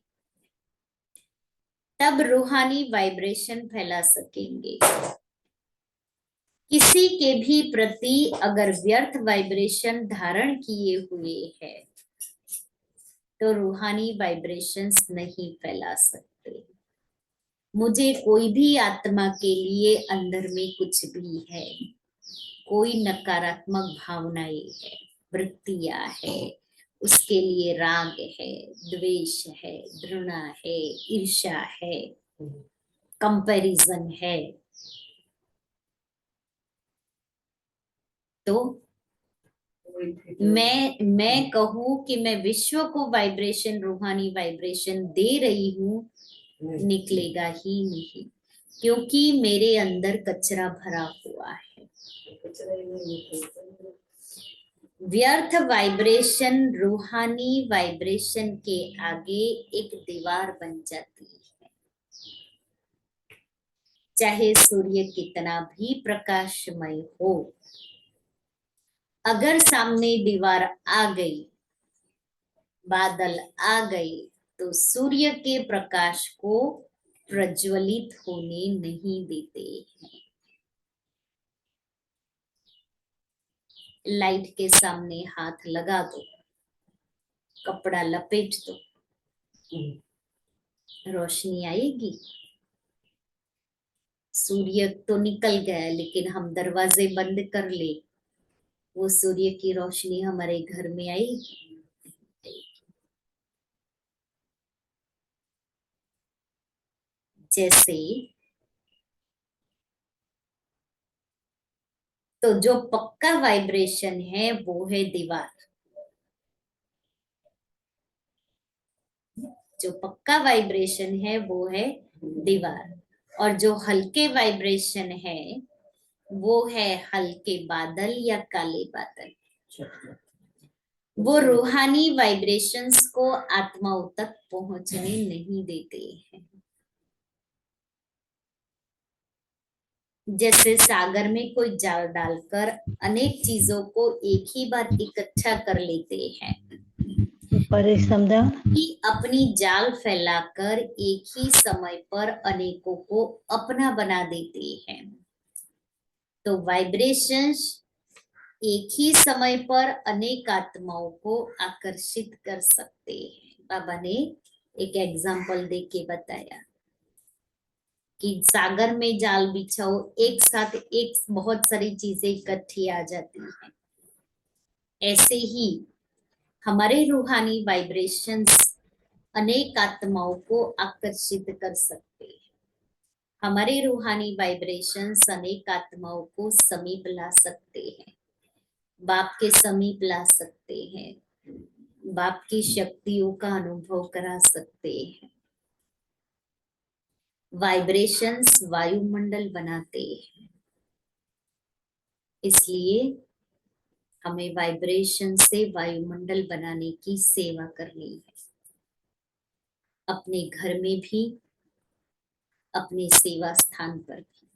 तब रूहानी वाइब्रेशन फैला सकेंगे। किसी के भी प्रति अगर व्यर्थ वाइब्रेशन धारण किए हुए है तो रूहानी वाइब्रेशंस नहीं फैला सकते। मुझे कोई भी आत्मा के लिए अंदर में कुछ भी है, कोई नकारात्मक भावनाएं है, वृत्तियां है, उसके लिए राग है, द्वेष है, घृणा है, ईर्ष्या है, कंपैरिजन है, तो मैं कहूं कि मैं विश्व को वाइब्रेशन, रूहानी वाइब्रेशन दे रही हूं, निकलेगा ही नहीं, क्योंकि मेरे अंदर कचरा भरा हुआ है। व्यर्थ वाइब्रेशन रूहानी वाइब्रेशन के आगे एक दीवार बन जाती है। चाहे सूर्य कितना भी प्रकाशमय हो, अगर सामने दीवार आ गई, बादल आ गए, तो सूर्य के प्रकाश को प्रज्वलित होने नहीं देते हैं। लाइट के सामने हाथ लगा दो, कपड़ा लपेट दो, रोशनी आएगी। सूर्य तो निकल गया, लेकिन हम दरवाजे बंद कर ले, वो सूर्य की रोशनी हमारे घर में आएगी। जैसे तो जो पक्का वाइब्रेशन है वो है दीवार, जो पक्का वाइब्रेशन है वो है दीवार, और जो हल्के वाइब्रेशन है वो है हल्के बादल या काले बादल। वो रूहानी वाइब्रेशंस को आत्माओं तक पहुंचने नहीं देते हैं। जैसे सागर में कोई जाल डालकर अनेक चीजों को एक ही बार इकट्ठा कर लेते हैं, कि अपनी जाल फैलाकर एक ही समय पर अनेकों को अपना बना देते हैं। तो वाइब्रेशंस एक ही समय पर अनेक आत्माओं को आकर्षित कर सकते हैं। बाबा ने एक एग्जाम्पल दे के बताया कि सागर में जाल बिछाओ, एक साथ एक बहुत सारी चीजें इकट्ठी आ जाती हैं। ऐसे ही हमारे रूहानी वाइब्रेशंस अनेक आत्माओं को आकर्षित कर सकते हैं। हमारे रूहानी वाइब्रेशंस अनेक आत्माओं को समीप ला सकते हैं, बाप के समीप ला सकते हैं, बाप की शक्तियों का अनुभव करा सकते हैं। वाइब्रेशंस वायुमंडल बनाते हैं, इसलिए हमें वाइब्रेशन से वायुमंडल बनाने की सेवा करनी है, अपने घर में भी, अपने सेवा स्थान पर भी।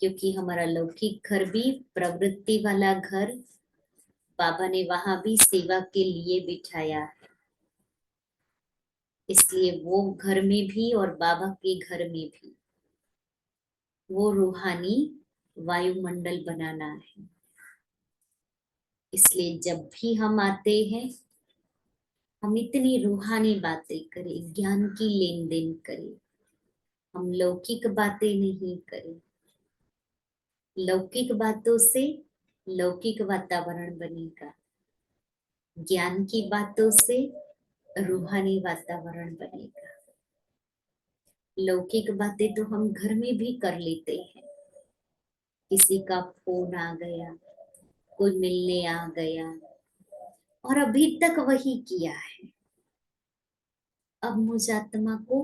क्योंकि हमारा लौकिक घर भी प्रवृत्ति वाला घर, बाबा ने वहां भी सेवा के लिए बिठाया है। इसलिए वो घर में भी और बाबा के घर में भी वो रूहानी वायुमंडल बनाना है। इसलिए जब भी हम आते हैं, हम इतनी रूहानी बातें करें, ज्ञान की लेन देन करें, हम लौकिक बातें नहीं करें। लौकिक बातों से लौकिक वातावरण बनेगा, ज्ञान की बातों से रूहानी वातावरण बनेगा। लौकिक बातें तो हम घर में भी कर लेते हैं, किसी का फोन आ गया, कोई मिलने आ गया, और अभी तक वही किया है। अब मुझ आत्मा को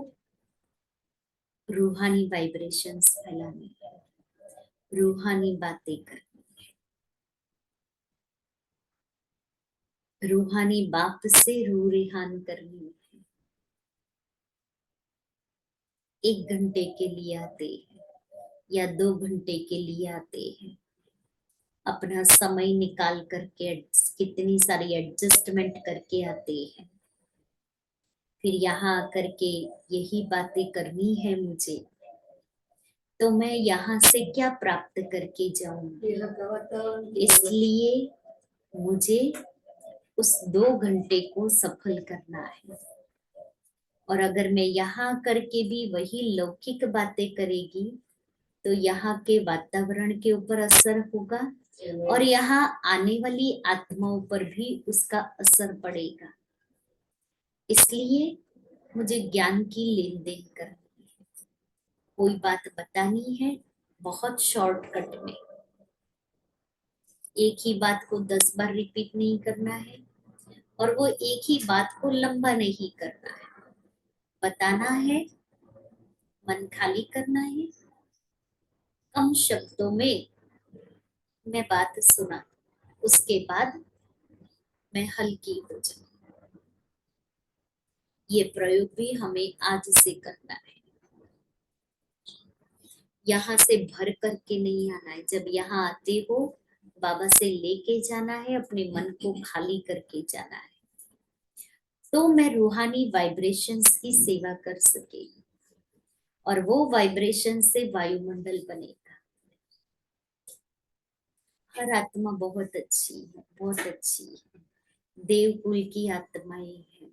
रूहानी वाइब्रेशंस फैलानी है, रूहानी बातें करनी है, रूहानी बाप से रूह रेहान करनी है। 1 घंटे के लिए आते हैं या 2 घंटे के लिए आते हैं, अपना समय निकाल करके कितनी सारी एडजस्टमेंट करके आते हैं। फिर यहाँ आकर के यही बातें करनी है मुझे, तो मैं यहाँ से क्या प्राप्त करके जाऊंगी? इसलिए मुझे उस 2 घंटे को सफल करना है। और अगर मैं यहाँ करके भी वही लौकिक बातें करेगी, तो यहाँ के वातावरण के ऊपर असर होगा और यहाँ आने वाली आत्माओं पर भी उसका असर पड़ेगा। इसलिए मुझे ज्ञान की लेन देन करनी है, कोई बात बतानी है बहुत शॉर्टकट में। एक ही बात को 10 बार रिपीट नहीं करना है, और वो एक ही बात को लंबा नहीं करना है। बताना है, मन खाली करना है, कम शब्दों में मैं बात सुना, उसके बाद मैं हल्की हो जाऊं। ये प्रयोग भी हमें आज से करना है। यहाँ से भर करके नहीं आना है। जब यहाँ आते हो, बाबा से लेके जाना है, अपने मन को खाली करके जाना है, तो मैं रूहानी वाइब्रेशंस की सेवा कर सकेगी और वो वाइब्रेशन से वायुमंडल बनेगा। हर आत्मा बहुत अच्छी है, बहुत अच्छी है। देवकुल की आत्माएं हैं,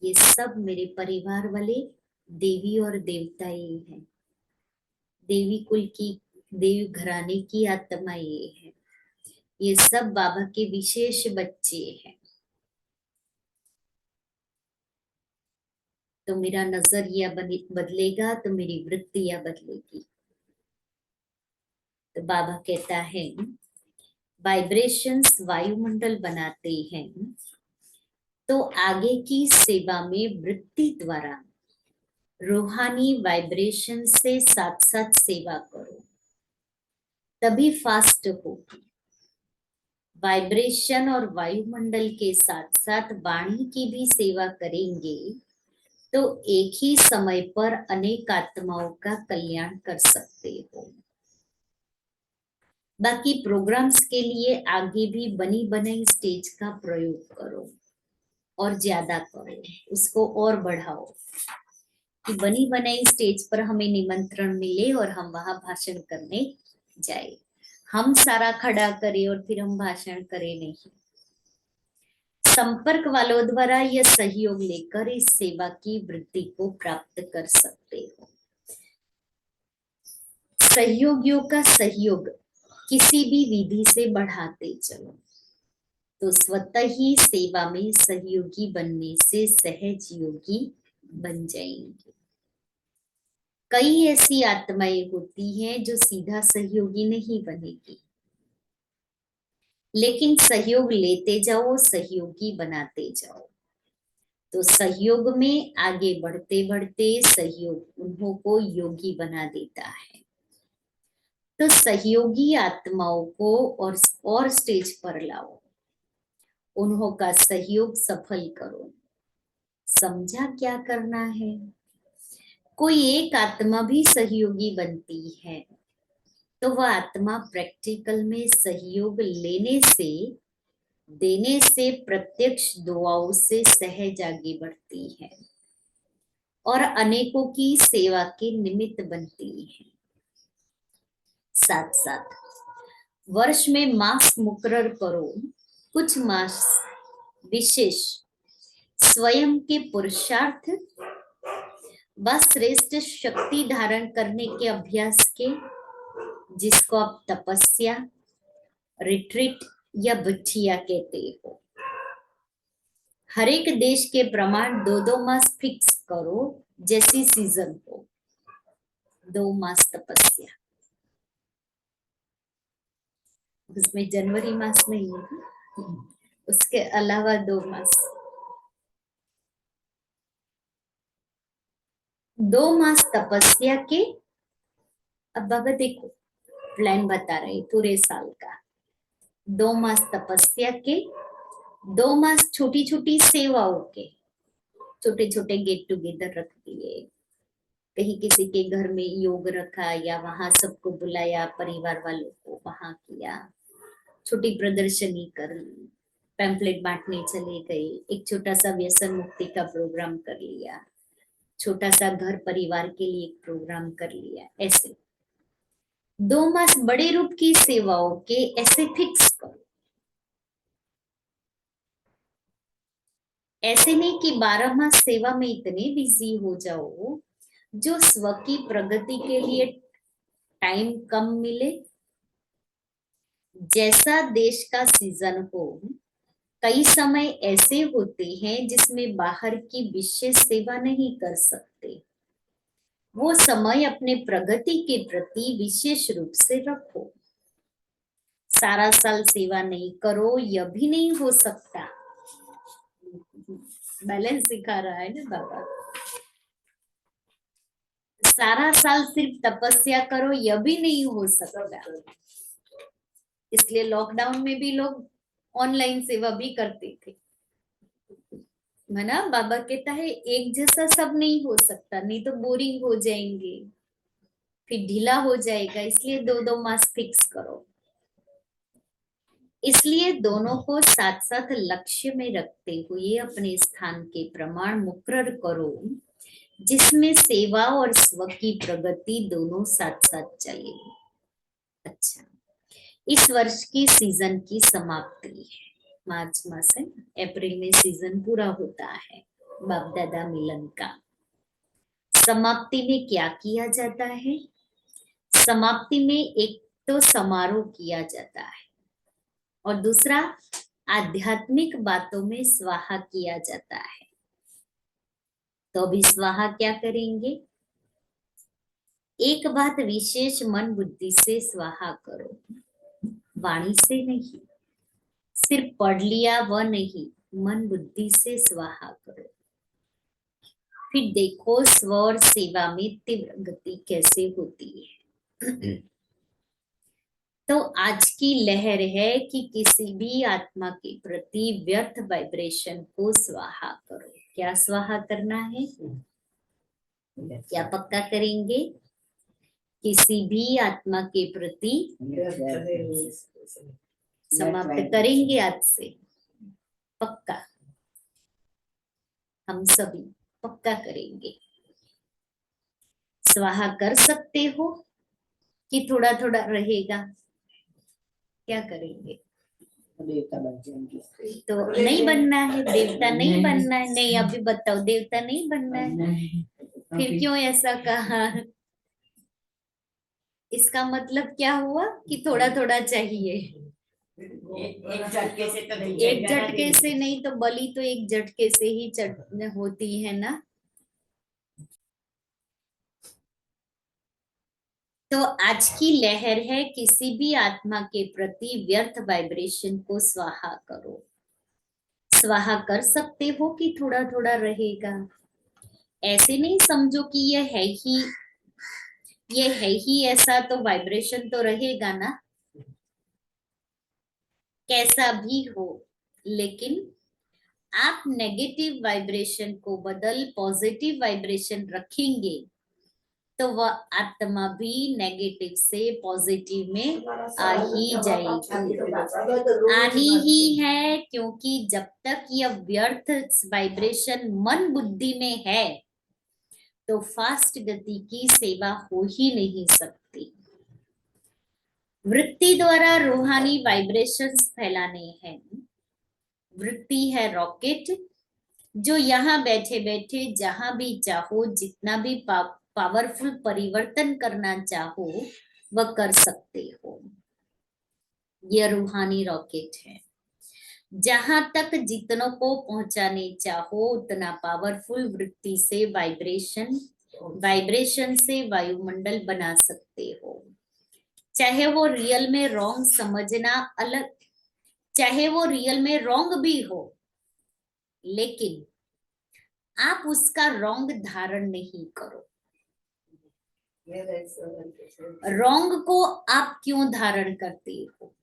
ये सब मेरे परिवार वाले देवी और देवताएं हैं। देवी कुल की, देवी घराने की आत्माएं हैं। ये सब बाबा के विशेष बच्चे हैं। तो मेरा नजरिया बदलेगा तो मेरी वृत्तियां बदलेगी। तो बाबा कहता है, वाइब्रेशंस वायुमंडल बनाते हैं, तो आगे की सेवा में वृत्ति द्वारा रूहानी वाइब्रेशन से साथ साथ सेवा करो, तभी फास्ट होगी। वाइब्रेशन और वायुमंडल के साथ साथ वाणी की भी सेवा करेंगे तो एक ही समय पर अनेक आत्माओं का कल्याण कर सकते हो। बाकी प्रोग्राम्स के लिए आगे भी बनी बनाई स्टेज का प्रयोग करो और ज्यादा करो, उसको और बढ़ाओ कि बनी बनाई स्टेज पर हमें निमंत्रण मिले और हम वहां भाषण करने जाए। हम सारा खड़ा करें और फिर हम भाषण करें नहीं। संपर्क वालों द्वारा यह सहयोग लेकर इस सेवा की वृद्धि को प्राप्त कर सकते हो। सहयोगियों का सहयोग किसी भी विधि से बढ़ाते चलो तो स्वतः ही सेवा में सहयोगी बनने से सहज योगी बन जाएंगे। कई ऐसी आत्माएं होती हैं जो सीधा सहयोगी नहीं बनेगी, लेकिन सहयोग लेते जाओ, सहयोगी बनाते जाओ तो सहयोग में आगे बढ़ते बढ़ते सहयोग उन्हों को योगी बना देता है। तो सहयोगी आत्माओं को और स्टेज पर लाओ, उन्हों का सहयोग सफल करो। समझा क्या करना है? कोई एक आत्मा भी सहयोगी बनती है तो वह आत्मा प्रैक्टिकल में सहयोग लेने से देने से प्रत्यक्ष दुआओं से सहज आगे बढ़ती है और अनेकों की सेवा के निमित्त बनती है। साथ साथ वर्ष में मास मुकर्रर करो, कुछ मास विशेष स्वयं के पुरुषार्थ व श्रेष्ठ शक्ति धारण करने के अभ्यास के, जिसको आप तपस्या, रिट्रीट या बिठिया कहते हो। हर एक देश के प्रमाण 2-2 मास फिक्स करो, जैसी सीजन हो। 2 मास तपस्या, उसमें जनवरी मास नहीं है, उसके अलावा 2 मास। 2 मास तपस्या के, अब बाबा देखो प्लान बता रहे पूरे साल का। 2 मास तपस्या के, 2 मास छोटी छोटी सेवाओं के, छोटे छोटे गेट टुगेदर रख दिए, कहीं किसी के घर में योग रखा या वहां सबको बुलाया, परिवार वालों को वहां किया, छोटी प्रदर्शनी कर ली, पैम्फलेट बांटने चले गए, एक छोटा सा व्यसन मुक्ति का प्रोग्राम कर लिया, छोटा सा घर परिवार के लिए एक प्रोग्राम कर लिया। ऐसे 2 मास बड़े रूप की सेवाओं के ऐसे फिक्स करो। ऐसे नहीं कि 12 मास सेवा में इतने बिजी हो जाओ जो स्व की प्रगति के लिए टाइम कम मिले। जैसा देश का सीजन हो, कई समय ऐसे होते हैं जिसमें बाहर की विशेष सेवा नहीं कर सकते। वो समय अपने प्रगति के प्रति विशेष रूप से रखो। सारा साल सेवा नहीं करो, यह भी नहीं हो सकता। बैलेंस सिखा रहा है ना बाबा। सारा साल सिर्फ तपस्या करो, यह भी नहीं हो सकता। इसलिए लॉकडाउन में भी लोग ऑनलाइन सेवा भी करते थे, है ना। बाबा कहता है एक जैसा सब नहीं हो सकता, नहीं तो बोरिंग हो जाएंगे, फिर ढीला हो जाएगा। इसलिए 2-2 मास फिक्स करो। इसलिए दोनों को साथ साथ लक्ष्य में रखते हुए अपने स्थान के प्रमाण मुकर्रर करो, जिसमें सेवा और स्व की प्रगति दोनों साथ साथ चले। अच्छा, इस वर्ष की सीजन की समाप्ति है, मार्च मास है, अप्रैल में सीजन पूरा होता है बाप दादा मिलन का। समाप्ति में क्या किया जाता है? समाप्ति में एक तो समारोह किया जाता है और दूसरा आध्यात्मिक बातों में स्वाहा किया जाता है। तो अभी स्वाहा क्या करेंगे? एक बात विशेष मन बुद्धि से स्वाहा करो, वाणी से नहीं। सिर्फ पढ़ लिया वह नहीं, मन बुद्धि से स्वाहा करो। फिर देखो स्व और सेवा में तीव्र गति कैसे होती है। तो आज की लहर है कि किसी भी आत्मा के प्रति व्यर्थ वाइब्रेशन को स्वाहा करो। क्या स्वाहा करना है? क्या पक्का करेंगे? किसी भी आत्मा के प्रति समाप्त करेंगे आज से, पक्का। हम सभी पक्का करेंगे। स्वाहा कर सकते हो कि थोड़ा थोड़ा रहेगा? क्या करेंगे? देवता बन जाएंगे। तो नहीं बनना है, देवता नहीं बनना है। नहीं, अभी बताओ, देवता नहीं बनना है, फिर क्यों ऐसा कहा? इसका मतलब क्या हुआ कि थोड़ा थोड़ा चाहिए? एक झटके से तो नहीं, एक झटके से नहीं, तो बलि तो एक झटके से ही होती है ना। तो आज की लहर है किसी भी आत्मा के प्रति व्यर्थ वाइब्रेशन को स्वाहा करो। स्वाहा कर सकते हो कि थोड़ा थोड़ा रहेगा? ऐसे नहीं समझो कि ये है ही ऐसा, तो वाइब्रेशन तो रहेगा ना, कैसा भी हो। लेकिन आप नेगेटिव वाइब्रेशन को बदल पॉजिटिव वाइब्रेशन रखेंगे तो वह आत्मा भी नेगेटिव से पॉजिटिव में आ ही जाएगी, आनी ही है। क्योंकि जब तक यह व्यर्थ वाइब्रेशन मन बुद्धि में है तो फास्ट गति की सेवा हो ही नहीं सकती। वृत्ति द्वारा रूहानी वाइब्रेशंस फैलाने हैं। वृत्ति है रॉकेट, जो यहाँ बैठे बैठे जहां भी चाहो, जितना भी पावरफुल परिवर्तन करना चाहो वह कर सकते हो। यह रूहानी रॉकेट है। जहां तक जितनों को पहुंचाने चाहो उतना पावरफुल वृत्ति से वाइब्रेशन से वायुमंडल बना सकते हो। चाहे वो रियल में रॉन्ग समझना अलग, चाहे वो रियल में रॉन्ग भी हो, लेकिन आप उसका रॉन्ग धारण नहीं करो। रॉन्ग को आप क्यों धारण करते हो?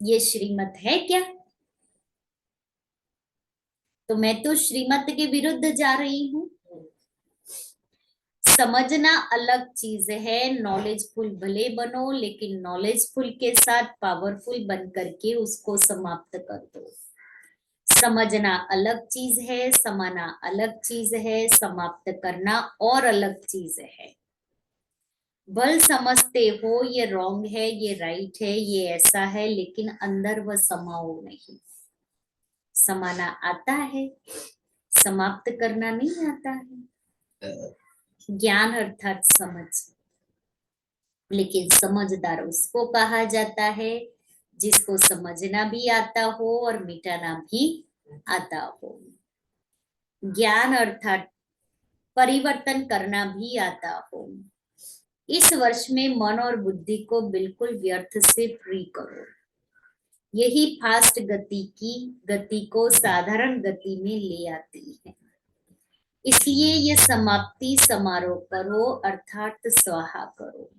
ये श्रीमत है क्या? तो मैं तो श्रीमत के विरुद्ध जा रही हूँ। समझना अलग चीज है। नॉलेजफुल भले बनो, लेकिन नॉलेजफुल के साथ पावरफुल बन करके उसको समाप्त कर दो। समझना अलग चीज है, समाना अलग चीज है, समाप्त करना और अलग चीज है। भल समझते हो ये रॉन्ग है, ये राइट है, ये ऐसा है, लेकिन अंदर वह समाओ नहीं। समाना आता है, समाप्त करना नहीं आता है। ज्ञान अर्थात समझ, लेकिन समझदार उसको कहा जाता है जिसको समझना भी आता हो और मिटाना भी आता हो। ज्ञान अर्थात परिवर्तन करना भी आता हो। इस वर्ष में मन और बुद्धि को बिल्कुल व्यर्थ से फ्री करो। यही फास्ट गति को साधारण गति में ले आती है। इसलिए ये समाप्ति समारोह करो, अर्थात स्वाहा करो।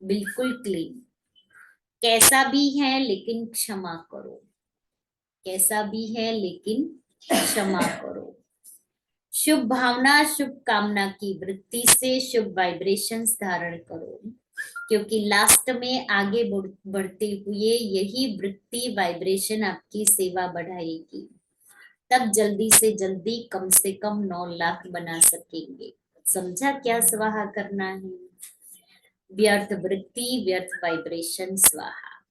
बिल्कुल क्लीन, कैसा भी है लेकिन क्षमा करो। कैसा भी है लेकिन क्षमा करो। शुभ भावना, शुभ कामना की वृत्ति से शुभ वाइब्रेशंस धारण करो, क्योंकि लास्ट में आगे बढ़ते हुए यही वृत्ति वाइब्रेशन आपकी सेवा बढ़ाएगी। तब जल्दी से जल्दी कम से कम 9 लाख बना सकेंगे। समझा क्या स्वाहा करना है? व्यर्थ वृत्ति, व्यर्थ वाइब्रेशन, स्वाहा।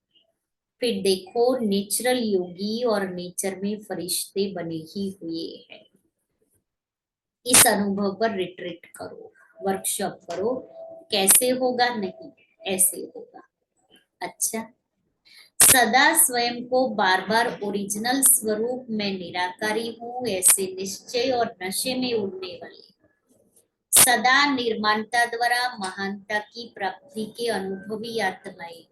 फिर देखो, नेचुरल योगी और नेचर में फरिश्ते बने ही हुए हैं। इस अनुभव पर रिट्रीट करो, वर्कशॉप करो। कैसे होगा? नहीं, ऐसे होगा। अच्छा, सदा स्वयं को बार बार ओरिजिनल स्वरूप में निराकारी हूँ ऐसे निश्चय और नशे में उड़ने वाले, सदा निर्माणता द्वारा महानता की प्राप्ति के अनुभवी आत्माएं,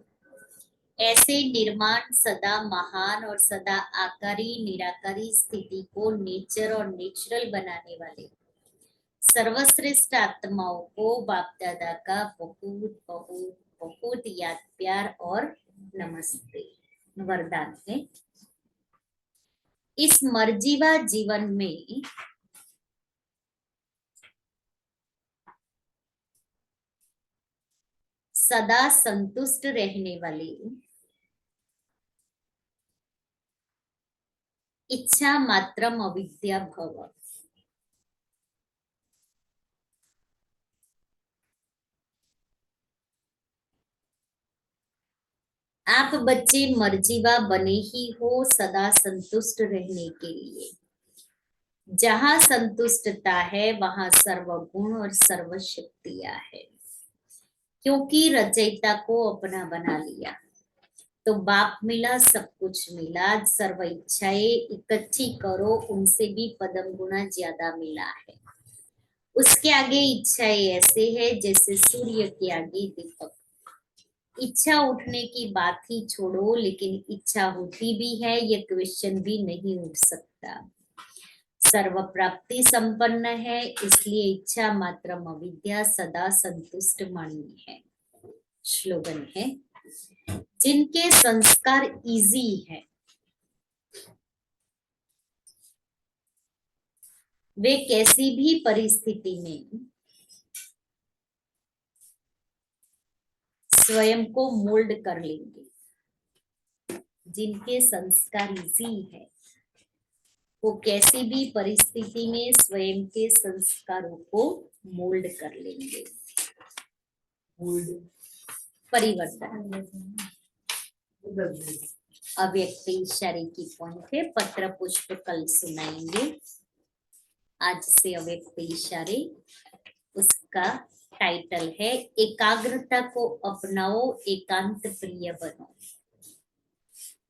ऐसे निर्माण, सदा महान और सदा आकारी निराकारी स्थिति को नेचर और नेचुरल बनाने वाले सर्वश्रेष्ठ आत्माओं को बाप दादा का बहुत बहुत बहुत याद प्यार और नमस्ते। वरदान है, इस मर्जीवा जीवन में सदा संतुष्ट रहने वाली इच्छा मात्रम अविद्या भव। आप बच्चे मर्जीवा बने ही हो सदा संतुष्ट रहने के लिए। जहां संतुष्टता है वहां सर्वगुण और सर्व शक्तियां है। क्योंकि रचयिता को अपना बना लिया तो बाप मिला, सब कुछ मिला। सर्व इच्छाएं इकट्ठी करो, उनसे भी पदम गुना ज्यादा मिला है। उसके आगे इच्छाएं ऐसे है जैसे सूर्य के आगे दीपक। इच्छा उठने की बात ही छोड़ो, लेकिन इच्छा होती भी है ये क्वेश्चन भी नहीं उठ सकता। सर्व प्राप्ति संपन्न है, इसलिए इच्छा मात्रम अविद्या सदा संतुष्ट मणि है। स्लोगन है, जिनके संस्कार इजी है वे कैसी भी परिस्थिति में स्वयं को मोल्ड कर लेंगे। जिनके संस्कार इजी है वो कैसी भी परिस्थिति में स्वयं के संस्कारों को मोल्ड कर लेंगे। परिवर्तन अव्यक्त इशारे की पॉइंट है। पत्र पुष्प कल सुनाएंगे। आज से अव्यक्त इशारे, उसका टाइटल है एकाग्रता को अपनाओ, एकांत प्रिय बनो।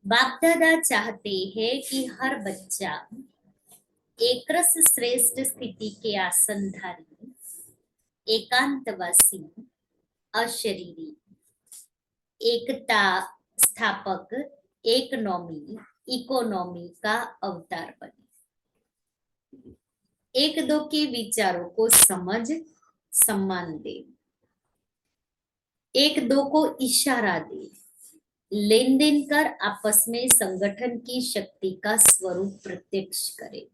बाप दादा चाहते हैं कि हर बच्चा एक रस श्रेष्ठ स्थिति के आसनधारी, एकांतवासी, अशरीरी, एकता स्थापक, इकोनॉमी का अवतार बने। एक दो के विचारों को समझ सम्मान दे, एक दो को इशारा दे, लेन देन कर आपस में संगठन की शक्ति का स्वरूप प्रत्यक्ष करे।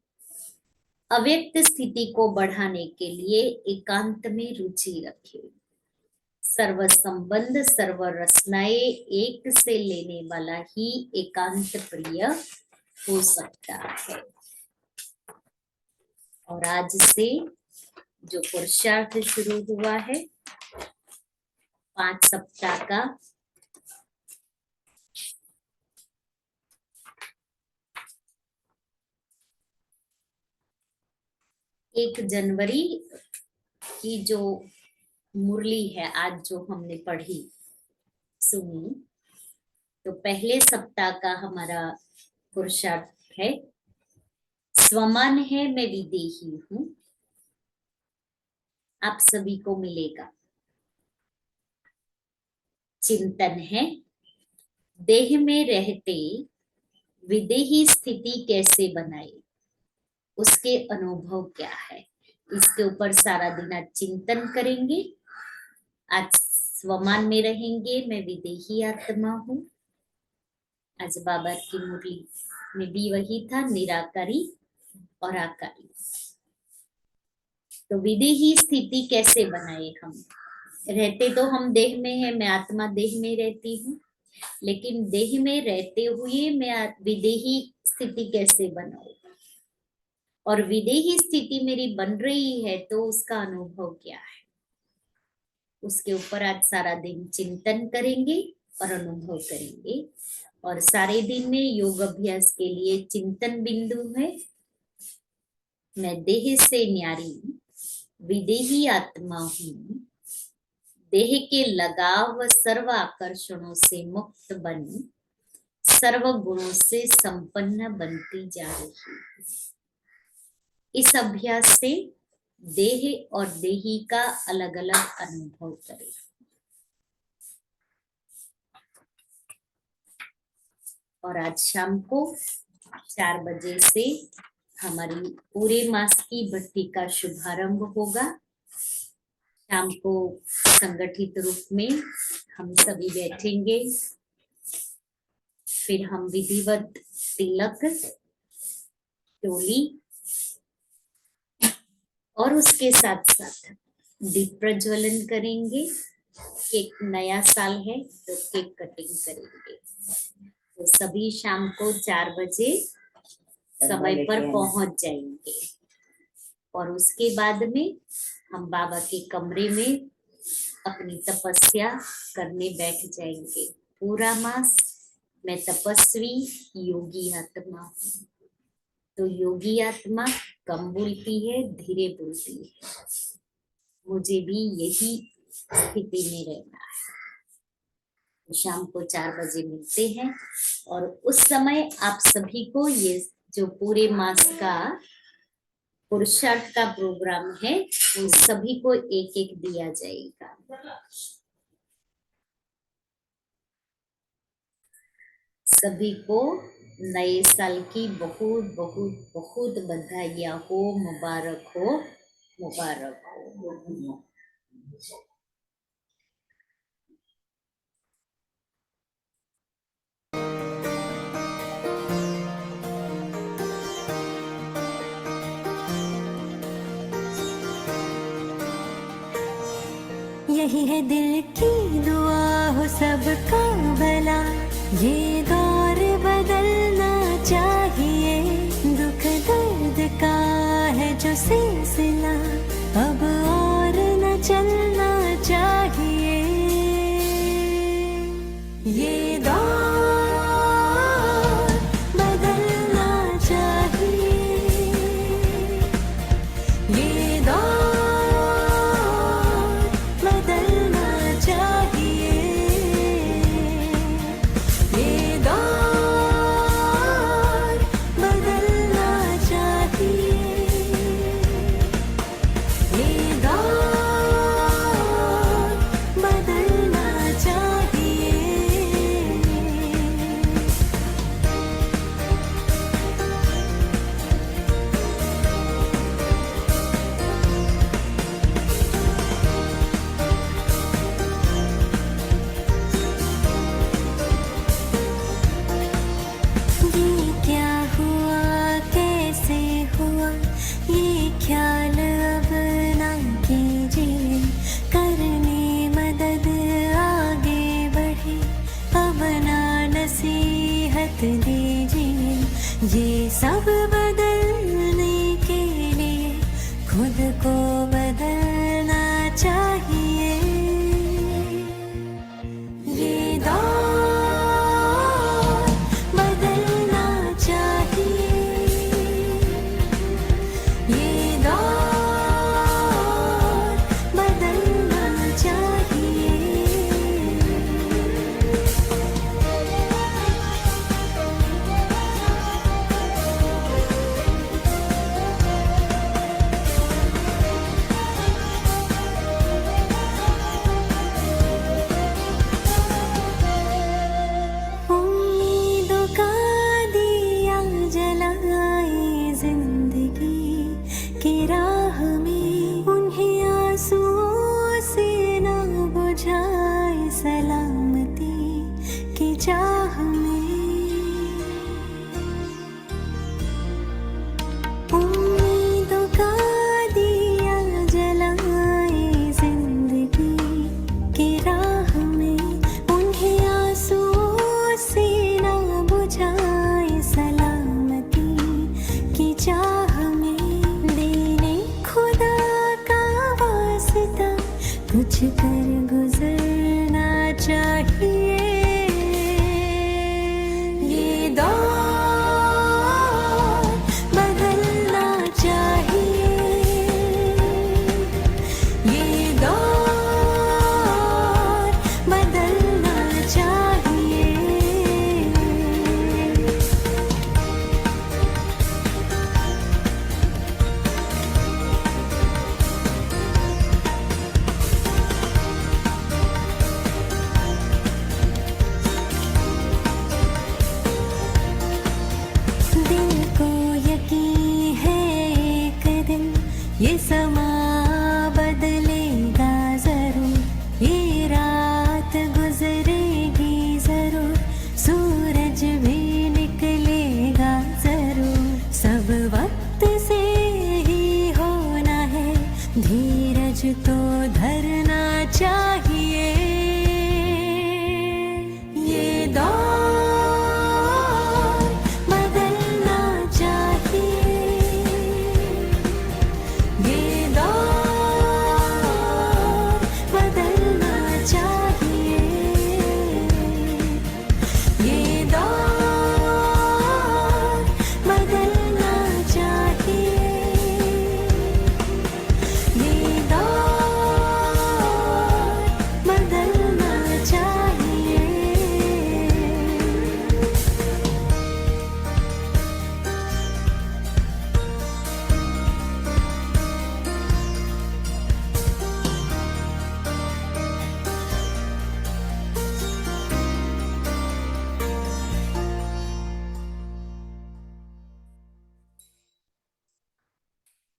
अव्यक्त स्थिति को बढ़ाने के लिए एकांत में रुचि रखे। सर्व संबंध सर्व रचनाएं एक से लेने वाला ही एकांत प्रिय हो सकता है। और आज से जो पुरुषार्थ शुरू हुआ है 5 सप्ताह का, एक जनवरी की जो मुरली है आज जो हमने पढ़ी सुनी, तो पहले सप्ताह का हमारा पुरुषार्थ है स्वमान है मैं विदेही हूं। आप सभी को मिलेगा। चिंतन है देह में रहते विदेही स्थिति कैसे बनाए, उसके अनुभव क्या है, इसके ऊपर सारा दिन आज चिंतन करेंगे। आज स्वमान में रहेंगे, मैं विदेही आत्मा हूं। आज बाबा की मुरली में भी वही था, निराकारी और आकारी। तो विदेही स्थिति कैसे बनाए हम? रहते तो हम देह में है, मैं आत्मा देह में रहती हूँ, लेकिन देह में रहते हुए मैं विदेही स्थिति कैसे बनाऊं? और विदेही स्थिति मेरी बन रही है तो उसका अनुभव क्या है, उसके ऊपर आज सारा दिन चिंतन करेंगे और अनुभव करेंगे। और सारे दिन में योग अभ्यास के लिए चिंतन बिंदु है मैं देह से न्यारी विदेही आत्मा हूं। देह के लगाव सर्व आकर्षणों से मुक्त बन सर्व गुणों से संपन्न बनती जा रही है। इस अभ्यास से देह और देही का अलग अलग अनुभव करें। और आज शाम को 4 बजे से हमारी पूरे मास की भट्टी का शुभारंभ होगा। शाम को संगठित रूप में हम सभी बैठेंगे, फिर हम विधिवत तिलक, टोली और उसके साथ साथ दीप प्रज्वलन करेंगे। केक, नया साल है तो केक कटिंग करेंगे। तो सभी शाम को 4 बजे समय पर पहुंच जाएंगे और उसके बाद में हम बाबा के कमरे में अपनी तपस्या करने बैठ जाएंगे। पूरा मास मैं तपस्वी योगी आत्मा हूँ। तो योगी आत्मा कम बोलती है, धीरे बोलती है। मुझे भी यही स्थिति में रहना है। तो शाम को 4 बजे मिलते हैं और उस समय आप सभी को ये जो पूरे मास का पुरुषार्थ का प्रोग्राम है उन सभी को एक एक दिया जाएगा। सभी को नए साल की बहुत बहुत बहुत बधाइयाँ हो, मुबारक हो, मुबारक हो। यही है दिल की दुआ हो सबका भला, ये दौर बदलना चाहिए। दुख दर्द का है जो सिलसिला, अब और न चलना चाहिए। ये दौर बदलना चाहिए, ये दौर बदलना चाहिए, ये दौर बदलना चाहिए, ये दौर बदलना चाहिए। ये क्या हुआ, कैसे हुआ, ये ख्याल अब ना कीजिए। करने मदद आगे बढ़े, अब ना नसीहत दीजिए। ये सब बदलने के लिए खुद को बदलना चाहिए। ये दौर बदलना चाहिए, ये दौर बदलना चाहिए। उम्मीदों का दिया जलाए जिंदगी की राह में, उन्हें आंसुओं से ना बुझाए सलामती की चाह में। उम्मीदों का दिया जलाए जिंदगी की राह में, उन्हें आंसुओं से ना बुझाए सलामती की चाह में। देने खुदा का वास्ता कुछ कर गुजरना चाहिए। ये दौर बदलना चाहिए, ये दौर बदलना चाहिए। तो धरना चाहिए।